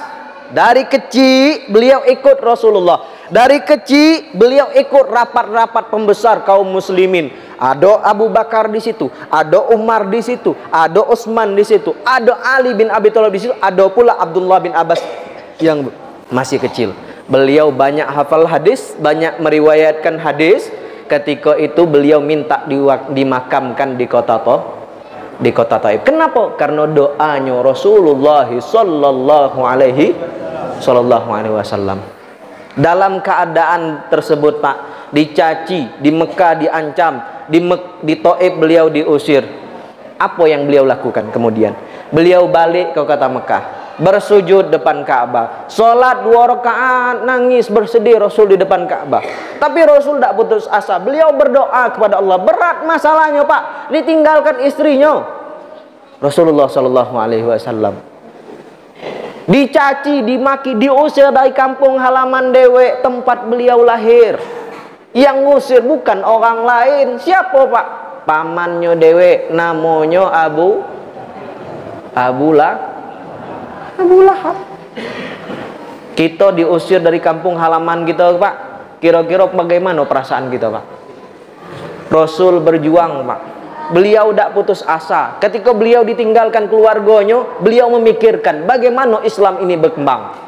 dari kecil beliau ikut Rasulullah. Dari kecil beliau ikut rapat-rapat pembesar kaum muslimin. Ada Abu Bakar di situ, ada Umar di situ, ada Utsman di situ, ada Ali bin Abi Thalib di situ, ada pula Abdullah bin Abbas yang masih kecil. Beliau banyak hafal hadis, banyak meriwayatkan hadis. Ketika itu beliau minta dimakamkan di kota Taif. Kenapa? Karena doanya Rasulullah sallallahu alaihi wasallam. Dalam keadaan tersebut Pak, dicaci, di Mekah diancam, di Taif beliau diusir. Apa yang beliau lakukan kemudian? Beliau balik ke kota Mekah, bersujud depan Ka'bah, sholat 2 rakaat, nangis bersedih Rasul di depan Ka'bah. Tapi Rasul tidak putus asa, beliau berdoa kepada Allah. Berat masalahnya Pak, ditinggalkan istrinya Rasulullah sallallahu alaihi wasallam, dicaci, dimaki, diusir dari kampung halaman dewek tempat beliau lahir. Yang ngusir bukan orang lain, siapa Pak? Pamannya dewek, namanya Abu Lahab. Kita diusir dari kampung halaman kita Pak, kira-kira bagaimana perasaan kita Pak? Rasul berjuang Pak, beliau tidak putus asa. Ketika beliau ditinggalkan keluarganya, beliau memikirkan bagaimana Islam ini berkembang.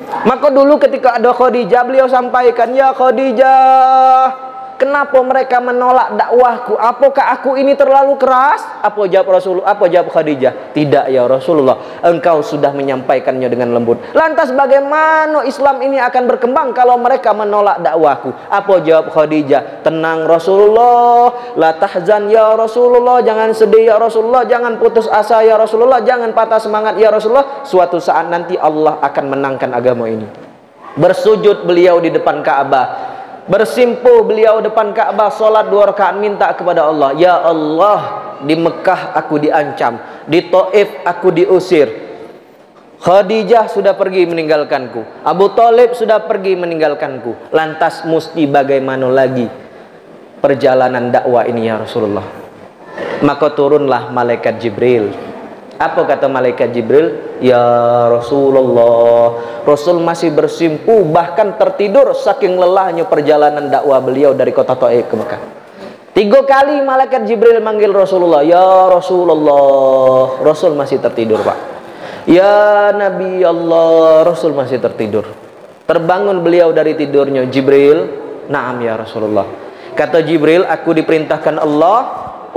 Maka dulu ketika ada Khadijah, beliau sampaikan, ya Khadijah, kenapa mereka menolak dakwahku? Apakah aku ini terlalu keras? Apa jawab Rasulullah? Apa jawab Khadijah? Tidak ya Rasulullah, engkau sudah menyampaikannya dengan lembut. Lantas bagaimana Islam ini akan berkembang kalau mereka menolak dakwahku? Apa jawab Khadijah? Tenang Rasulullah, la tahzan ya Rasulullah, jangan sedih ya Rasulullah, jangan putus asa ya Rasulullah, jangan patah semangat ya Rasulullah. Suatu saat nanti Allah akan menangkan agama ini. Bersujud beliau di depan Ka'bah, bersimpuh beliau depan Ka'bah, sholat 2 rakaat, minta kepada Allah, ya Allah, di Mekah aku diancam, di Taif aku diusir, Khadijah sudah pergi meninggalkanku, Abu Thalib sudah pergi meninggalkanku, lantas mesti bagaimana lagi perjalanan dakwah ini ya Rasulullah? Maka turunlah malaikat Jibril. Apa kata malaikat Jibril? Ya Rasulullah, Rasul masih bersimpuh, bahkan tertidur saking lelahnya perjalanan dakwah beliau dari kota Taif ke Mekah. 3 kali malaikat Jibril manggil Rasulullah, ya Rasulullah, Rasul masih tertidur Pak. Ya Nabi Allah, Rasul masih tertidur. Terbangun beliau dari tidurnya, Jibril, naam ya Rasulullah. Kata Jibril, aku diperintahkan Allah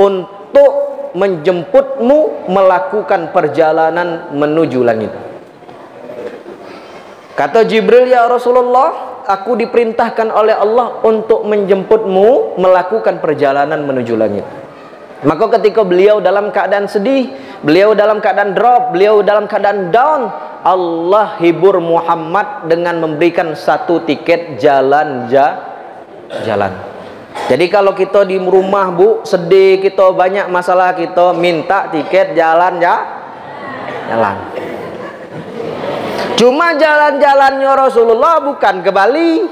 untuk menjemputmu melakukan perjalanan menuju langit. Kata Jibril, ya Rasulullah, aku diperintahkan oleh Allah untuk menjemputmu melakukan perjalanan menuju langit. Maka ketika beliau dalam keadaan sedih, beliau dalam keadaan drop, beliau dalam keadaan down, Allah hibur Muhammad dengan memberikan 1 tiket jalan. Jadi kalau kita di rumah Bu, sedih, kita banyak masalah, kita minta tiket jalan. Cuma jalan-jalannya Rasulullah bukan ke Bali,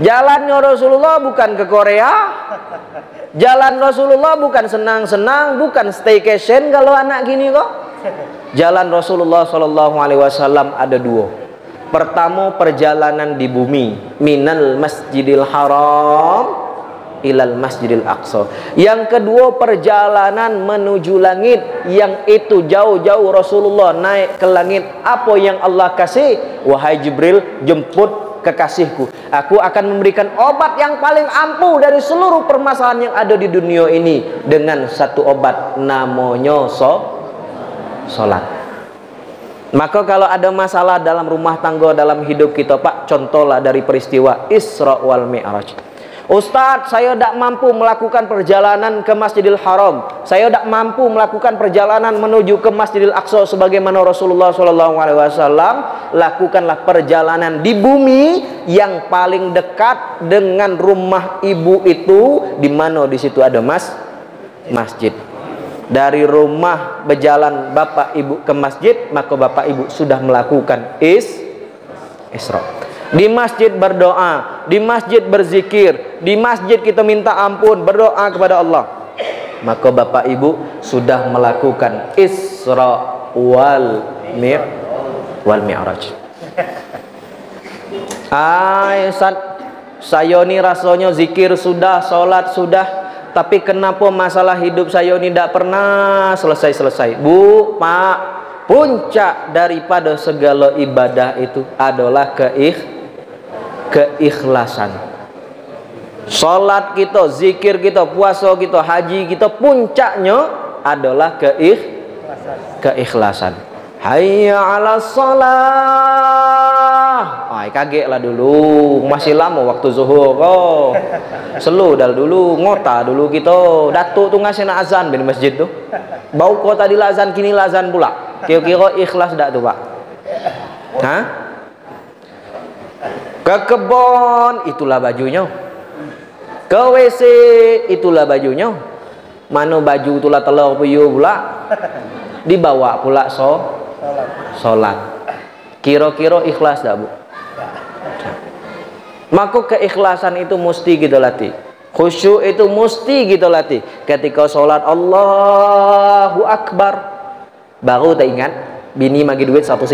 jalannya Rasulullah bukan ke Korea, jalan Rasulullah bukan senang-senang, bukan staycation kalau anak gini kok. Jalan Rasulullah SAW ada 2. Pertama, perjalanan di bumi, minal masjidil haram ilal masjidil aqsa. Yang kedua, perjalanan menuju langit, yang itu jauh-jauh Rasulullah naik ke langit. Apa yang Allah kasih? Wahai Jibril, jemput kekasihku, aku akan memberikan obat yang paling ampuh dari seluruh permasalahan yang ada di dunia ini dengan 1 obat, namanya sholat. Maka kalau ada masalah dalam rumah tangga, dalam hidup kita Pak, contohlah dari peristiwa Isra wal Mi'raj. Ustadz, saya tidak mampu melakukan perjalanan ke Masjidil Haram, saya tidak mampu melakukan perjalanan menuju ke Masjidil Aqsa sebagaimana Rasulullah SAW. Lakukanlah perjalanan di bumi yang paling dekat dengan rumah ibu itu, di mana di situ ada masjid. Dari rumah berjalan bapak ibu ke masjid, maka bapak ibu sudah melakukan Isra. Di masjid berdoa, di masjid berzikir, di masjid kita minta ampun, berdoa kepada Allah, maka bapak ibu sudah melakukan Isra wal Mi'raj. Saya ini rasanya zikir sudah, sholat sudah, tapi kenapa masalah hidup saya ini tidak pernah selesai-selesai? Bu, Pak, puncak daripada segala ibadah itu adalah keikhlasan. Salat kita, zikir kita, puasa kita, haji kita, puncaknya adalah keikhlasan. Hayya 'alas shalah. Kaget lah dulu, masih lama waktu zuhur. Selu dah dulu, ngota dulu kita. Datuk tu ngasih nak azan di masjid tu. Bau kau tadi azan, kini azan pula. Kira-kira ikhlas tak tu Pak? Ke kebon, itulah bajunya. Ke WC, itulah bajunya. Mana baju itulah telur puyuh pula. Dibawa pula solat. Kira-kira ikhlas tak Bu? Maka keikhlasan itu mesti kita latih. Khusyuk itu mesti kita latih. Ketika solat Allahu Akbar, baru tak ingat bini bagi duit 100.000.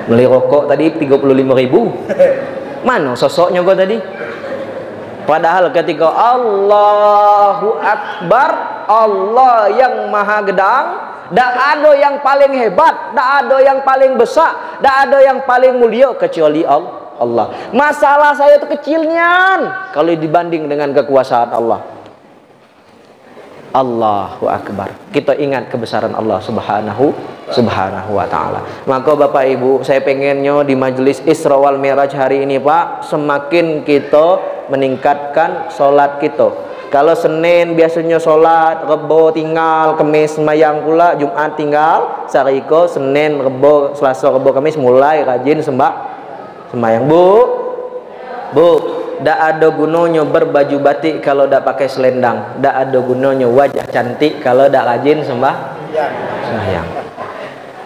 Beli rokok tadi 35.000. Mana sosoknya kau tadi? Padahal ketika Allahu Akbar, Allah yang maha gedang, tak ada yang paling hebat, tak ada yang paling besar, tak ada yang paling mulia kecuali Allah. Masalah saya itu kecilnya kalau dibanding dengan kekuasaan Allah. Allahu Akbar. Kita ingat kebesaran Allah Subhanahu wa ta'ala. Maka Bapak Ibu, saya pengennya di majelis Isra wal Mi'raj hari ini Pak, semakin kita meningkatkan solat kita. Kalau Senin biasanya solat, Rebo tinggal, Kamis semayang pula, Jumat tinggal, Sariko Senin, Rebo, Selasa, Rebo, Kamis mulai rajin sembahyang. Bu, tak ada gunanya berbaju batik kalau tak pakai selendang. Tak ada gunanya wajah cantik kalau tak rajin sembahyang.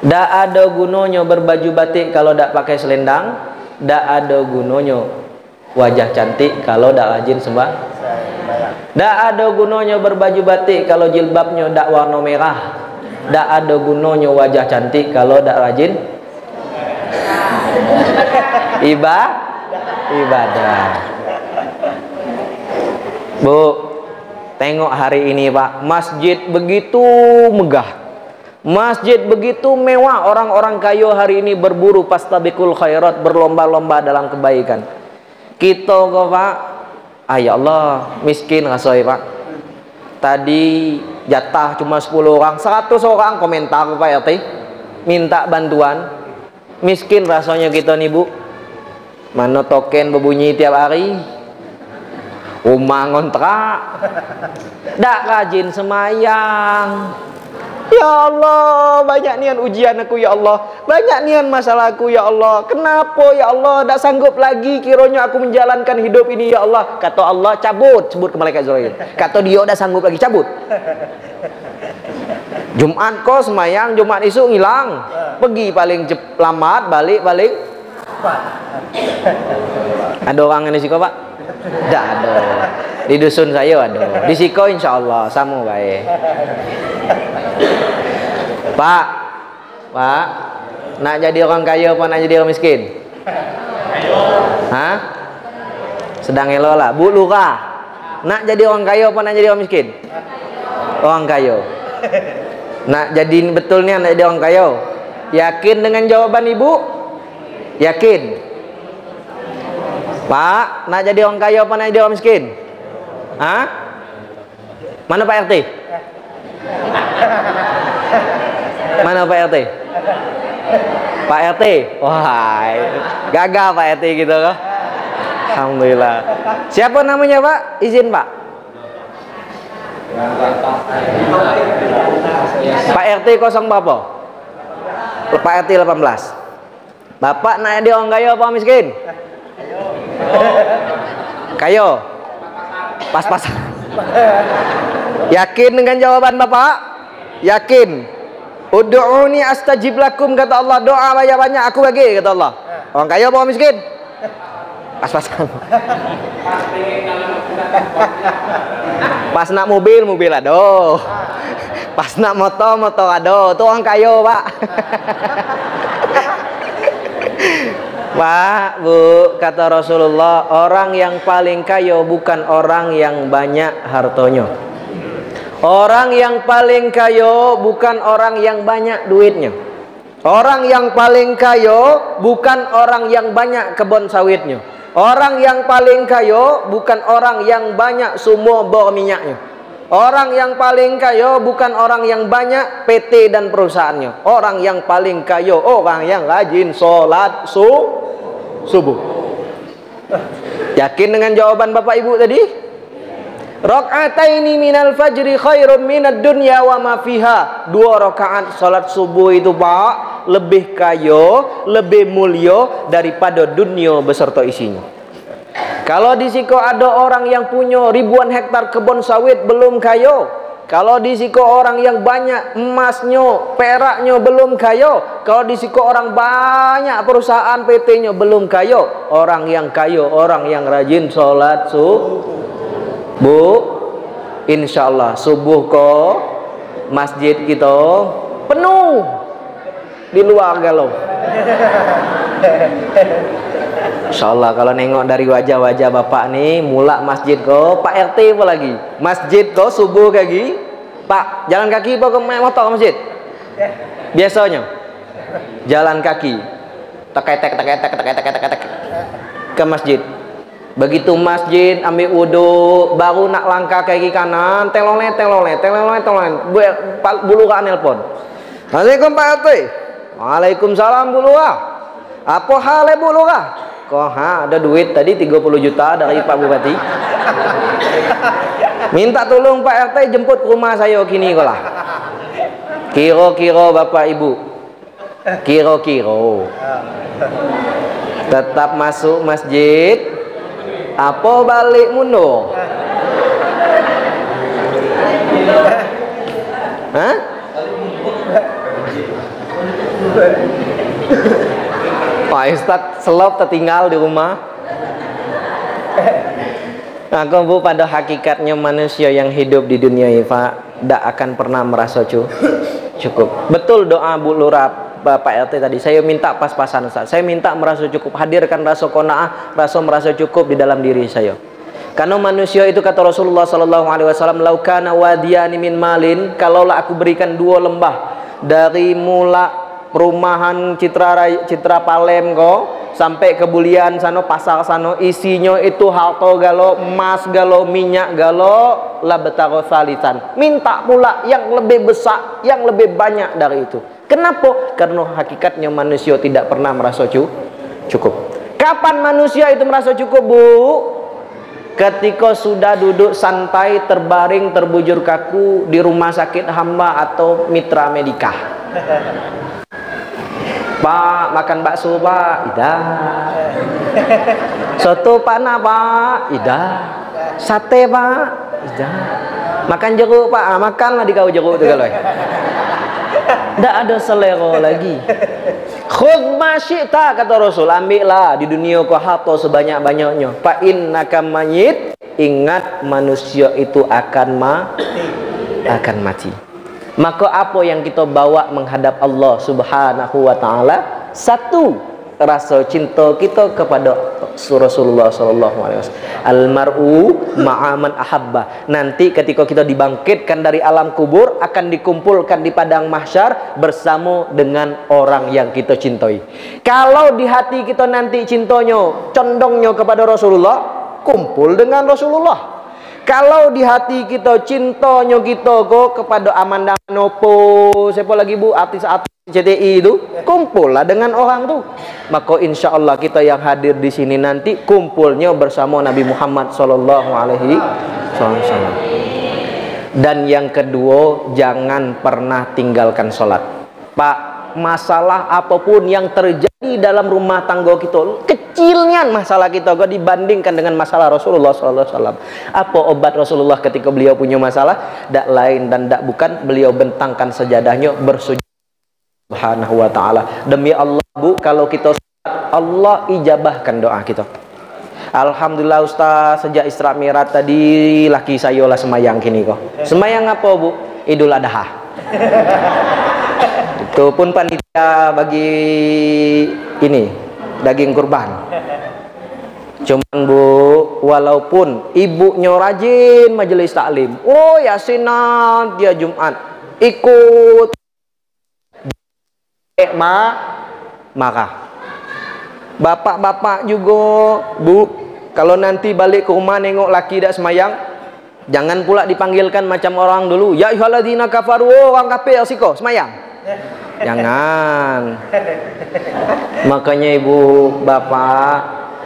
Tak ada gunanya berbaju batik kalau tak pakai selendang. Tak ada gunanya wajah cantik kalau tak rajin sembahyang. Tak ada gunanya berbaju batik kalau jilbabnya tak warna merah. Tak ada gunanya wajah cantik kalau tak rajin ibadah. Bu, tengok hari ini Pak, masjid begitu megah, masjid begitu mewah. Orang-orang kaya hari ini berburu fastabiqul khairat, berlomba-lomba dalam kebaikan. Kita kok Pak, ya Allah, miskin rasanya Pak. Tadi jatah cuma 10 orang, 100 orang komentar Pak RT, minta bantuan. Miskin rasanya kita nih Bu. Mana token berbunyi tiap hari, rumah ngontrak, tak rajin semayang. Ya Allah, banyak nian ujian aku ya Allah, banyak nian masalahku ya Allah. Kenapa ya Allah tak sanggup lagi kiranya aku menjalankan hidup ini ya Allah. Kata Allah, cabut, sebut ke malaikat Jibril. Kata dia tak sanggup lagi, cabut. Jumat kau semayang, Jumat esok hilang, pergi paling lambat, balik ada orang di siko Pak? Tak ada. Di dusun saya ada. Di siko insya Allah sama baik. Pak, nak jadi orang kaya apa nak jadi orang miskin? Sedang elo lah. Bu Lurah, nak jadi orang kaya apa nak jadi orang miskin? Orang kaya. Nak jadi betulnya nak jadi orang kaya? Yakin dengan jawaban ibu? Yakin? Pak, nak jadi orang kaya apa nak jadi orang miskin? Mana Pak RT? Mana Pak RT? Pak RT. Wah, gagal Pak RT gitu loh. Alhamdulillah. Siapa namanya Pak? Izin Pak. Pak RT 0 berapa? Pak RT 18. Bapak naik dia orang kaya apa miskin? Kayo. Pas-pasan. Yakin dengan jawaban Bapak? Yakin. Ud'uni astajib lakum, kata Allah. Doa banyak-banyak aku bagi, kata Allah. Orang kaya apa orang miskin? Pas-pasan. Pas nak mobil aduh. Pas nak motor aduh. Itu orang kaya, Pak. Pak, Bu, kata Rasulullah, orang yang paling kaya bukan orang yang banyak hartanya. Orang yang paling kaya bukan orang yang banyak duitnya. Orang yang paling kaya bukan orang yang banyak kebun sawitnya. Orang yang paling kaya bukan orang yang banyak sumur bor minyaknya. Orang yang paling kaya bukan orang yang banyak PT dan perusahaannya. Orang yang paling kaya orang yang rajin sholat subuh. Yakin dengan jawaban Bapak Ibu tadi? Raka'ataini minal fajri khairum minad dunya wa ma fiha. 2 rakaat salat subuh itu Pak lebih kaya, lebih mulia daripada dunia beserta isinya. Kalau di siko ada orang yang punya ribuan hektar kebun sawit belum kaya. Kalau di siko orang yang banyak emasnya, peraknya belum kaya. Kalau di siko orang banyak perusahaan PT-nya belum kaya. Orang yang kaya, orang yang rajin salat Bu, insya Allah subuh kok masjid kita penuh di luar galau. Insya Allah kalau nengok dari wajah-wajah Bapak nih, mula masjid kok Pak RT apa lagi? Masjid kok subuh kaki, Pak jalan kaki apa ke motor masjid? Biasanya jalan kaki, tek ke masjid. Begitu masjid ambil wudu, baru nak langkah kaki kanan, telolet, buluran nelpon. Assalamualaikum Pak RT. Waalaikumsalam Bulura. Apa hal Bulura? Kok ada duit tadi 30 juta dari Pak Bupati. Minta tolong Pak RT jemput ke rumah saya kini kok lah. Kira-kira Bapak Ibu. Kira-kira. Tetap masuk masjid. Apa balik mundur? Hah? Pak Ustadz selop tertinggal di rumah. Aku Bu, pada hakikatnya manusia yang hidup di dunia ini Pak tidak akan pernah merasa cukup. Betul doa Bu Lurah Bapak RT tadi, saya minta pas-pasan Ustaz. Saya minta merasa cukup, hadirkan rasa qanaah, rasa merasa cukup di dalam diri saya. Karena manusia itu kata Rasulullah sallallahu alaihi wasallam, "Laukana wadiyani min malin", kalaulah aku berikan 2 lembah dari mula perumahan Citra Palem kok sampai ke Bulian sano, pasar sano, isinya itu harta galo, emas galo, minyak galo, la betaro salisan. Minta pula yang lebih besar, yang lebih banyak dari itu. Kenapa? Karena hakikatnya manusia tidak pernah merasa cukup. Kapan manusia itu merasa cukup Bu? Ketika sudah duduk santai, terbaring, terbujur kaku di rumah sakit hamba atau mitra medika. Pak, makan bakso Pak? Idah. Soto panah Pak? Idah. Sate Pak? Idah. Makan jeruk Pak? Makanlah di kau jeruk itu kalau. Tidak ada selera lagi. Khudh ma syi'ta, kata Rasul, ambillah di dunia kau harta sebanyak-banyaknya. Fa innaka mayyit, ingat manusia itu akan mati. Maka apa yang kita bawa menghadap Allah Subhanahu wa taala? 1, rasa cinta kita kepada Rasulullah sallallahu alaihi wasallam. Almar'u ma'aman ahabba. Nanti ketika kita dibangkitkan dari alam kubur, akan dikumpulkan di padang mahsyar bersama dengan orang yang kita cintai. Kalau di hati kita nanti cintanya, condongnya kepada Rasulullah, kumpul dengan Rasulullah. Kalau di hati kita cintanya kita kok kepada Amanda Manopo, siapa lagi Bu, artis-artis CTI itu kumpullah dengan orang tuh. Maka insya Allah kita yang hadir di sini nanti kumpulnya bersama Nabi Muhammad Sallallahu Alaihi Wasallam. Dan yang kedua, jangan pernah tinggalkan sholat. Pak, masalah apapun yang terjadi dalam rumah tangga kita, kecilnya masalah kita kok dibandingkan dengan masalah Rasulullah SAW. Apa obat Rasulullah ketika beliau punya masalah? Tak lain dan tak bukan, beliau bentangkan sajadahnya bersujud Subhanahu wa ta'ala. Demi Allah Bu, kalau kita sholat, Allah ijabahkan doa kita. Alhamdulillah Ustaz, sejak Isra Mi'raj tadi laki saya lah semayang kini kok. Semayang apa Bu? Idul Adha. Itu pun panitia bagi ini daging kurban. Cuman Bu, walaupun ibunya rajin majelis taklim, oh yasinan dia Jumat ikut maka bapak-bapak juga Bu, kalau nanti balik ke rumah nengok laki dak semayang, jangan pula dipanggilkan macam orang dulu, ya ayyuhalladzina kafaru, orang kafir siko semayang. Jangan. Makanya ibu bapak,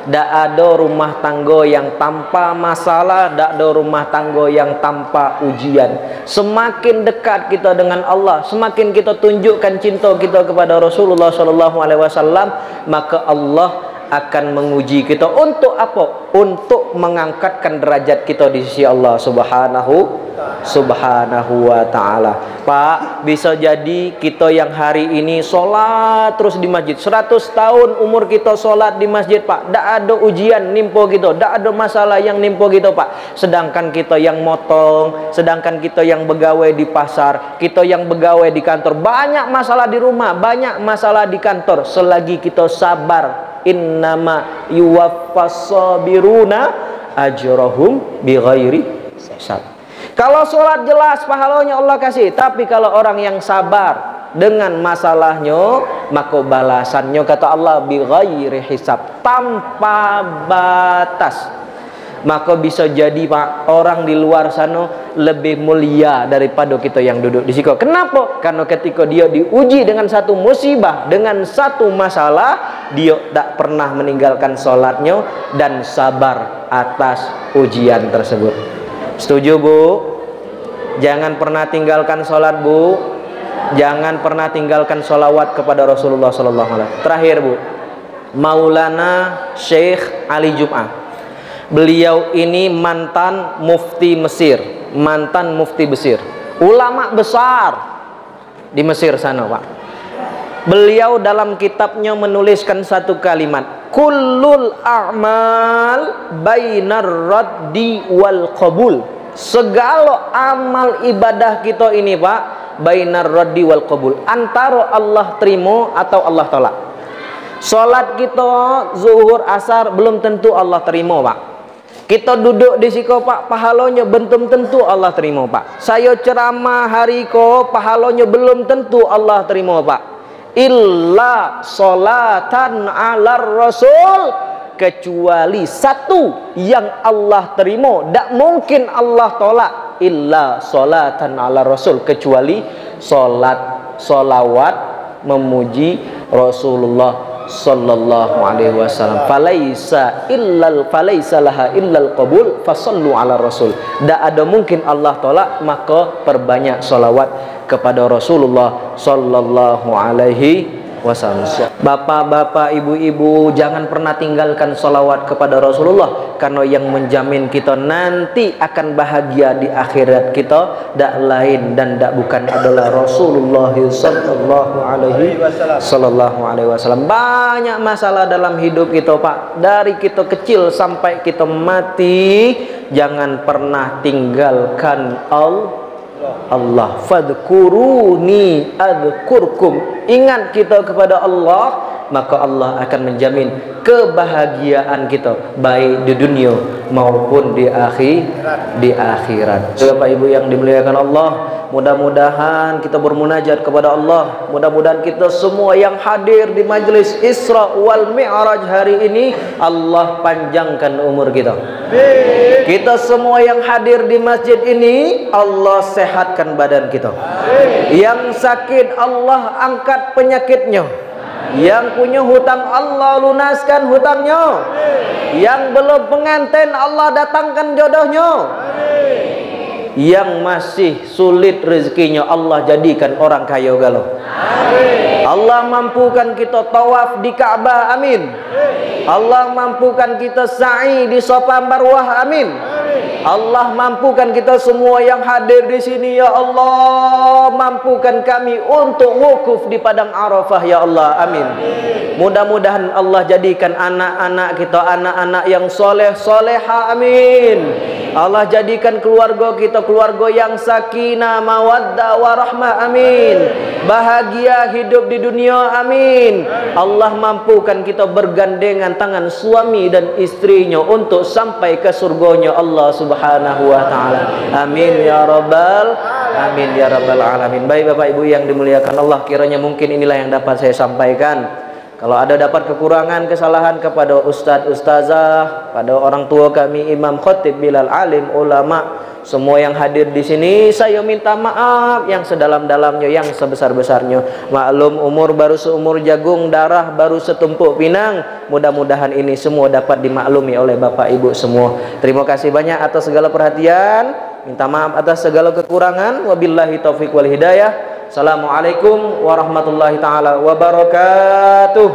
dak ada rumah tangga yang tanpa masalah, dak ada rumah tangga yang tanpa ujian. Semakin dekat kita dengan Allah, semakin kita tunjukkan cinta kita kepada Rasulullah SAW, maka Allah akan menguji kita. Untuk apa? Untuk mengangkatkan derajat kita di sisi Allah Subhanahu wa ta'ala. Pak, bisa jadi kita yang hari ini sholat terus di masjid, 100 tahun umur kita sholat di masjid Pak, tak ada ujian nimpo kita, tak ada masalah yang nimpo kita Pak. Sedangkan kita yang motong, sedangkan kita yang begawai di pasar, kita yang begawai di kantor, banyak masalah di rumah, banyak masalah di kantor. Selagi kita sabar, innama yuwaffas sabiruna ajrahum bighairi hisab. Kalau sholat jelas pahalanya Allah kasih, tapi kalau orang yang sabar dengan masalahnya, maka balasannya kata Allah bighairi hisab, tanpa batas. Maka bisa jadi Pak, orang di luar sana lebih mulia daripada kita yang duduk di sini. Kenapa? Karena ketika dia diuji dengan satu musibah, dengan satu masalah, dia tak pernah meninggalkan sholatnya dan sabar atas ujian tersebut. Setuju Bu? Jangan pernah tinggalkan sholat Bu. Jangan pernah tinggalkan sholawat kepada Rasulullah SAW. Terakhir Bu, Maulana Syekh Ali Jum'ah, beliau ini mantan mufti Mesir, mantan mufti Mesir, ulama besar di Mesir sana Pak. Beliau dalam kitabnya menuliskan satu kalimat, kullul a'mal bainar raddi wal qabul. Segala amal ibadah kita ini Pak, bainar raddi wal qabul, antara Allah terima atau Allah tolak. Salat kita zuhur asar belum tentu Allah terima Pak. Kita duduk di siko Pak, pahalanya belum tentu Allah terima Pak. Saya ceramah hari ko, pahalanya belum tentu Allah terima Pak. Illa sholatan ala rasul, kecuali satu yang Allah terima, tak mungkin Allah tolak. Illa sholatan ala rasul, kecuali solawat memuji Rasulullah sallallahu alaihi wasallam. Falaisa laha illal qabul fasallu ala rasul. Tak ada mungkin Allah tolak, maka perbanyak salawat kepada Rasulullah sallallahu alaihi wasallam. Bapak-bapak, ibu-ibu, jangan pernah tinggalkan salawat kepada Rasulullah, karena yang menjamin kita nanti akan bahagia di akhirat kita tak lain dan tak bukan adalah Rasulullah sallallahu alaihi wasallam. Banyak masalah dalam hidup kita Pak, dari kita kecil sampai kita mati, jangan pernah tinggalkan Allah. Fadhkuruni adhkurkum. Ingat kita kepada Allah, maka Allah akan menjamin kebahagiaan kita baik di dunia maupun di akhirat. Bapak Ibu yang dimuliakan Allah, mudah-mudahan kita bermunajat kepada Allah. Mudah-mudahan kita semua yang hadir di majlis Isra wal Mi'raj hari ini, Allah panjangkan umur kita. Kita semua yang hadir di masjid ini, Allah sehatkan badan kita. Yang sakit, Allah angkat penyakitnya. Yang punya hutang, Allah lunaskan hutangnya. Yang belum pengantin, Allah datangkan jodohnya. Yang masih sulit rezekinya, Allah jadikan orang kaya galau. Allah mampukan kita tawaf di Ka'bah, amin. Allah mampukan kita sa'i di Safa Marwah, amin. Allah mampukan kita semua yang hadir di sini, ya Allah, mampukan kami untuk wukuf di padang Arafah, ya Allah, amin. Mudah-mudahan Allah jadikan anak-anak kita anak-anak yang soleh soleha, amin. Allah jadikan keluarga kita keluarga yang sakinah, mawaddah, warahmah, amin. Bahagia hidup di dunia, amin. Allah mampukan kita bergandengan tangan suami dan istrinya untuk sampai ke surganya Allah Subhanahu wa ta'ala, amin ya rabbal amin ya rabbal alamin. Baik Bapak Ibu yang dimuliakan Allah, kiranya mungkin inilah yang dapat saya sampaikan. Kalau ada dapat kekurangan, kesalahan kepada ustadz, ustazah, pada orang tua kami, imam, khatib, bilal, alim, ulama, semua yang hadir di sini, saya minta maaf yang sedalam-dalamnya, yang sebesar-besarnya. Maklum umur baru seumur jagung, darah baru setumpuk pinang. Mudah-mudahan ini semua dapat dimaklumi oleh Bapak Ibu semua. Terima kasih banyak atas segala perhatian. Minta maaf atas segala kekurangan. Wabillahi taufiq wal hidayah. Assalamualaikum warahmatullahi taala wabarakatuh.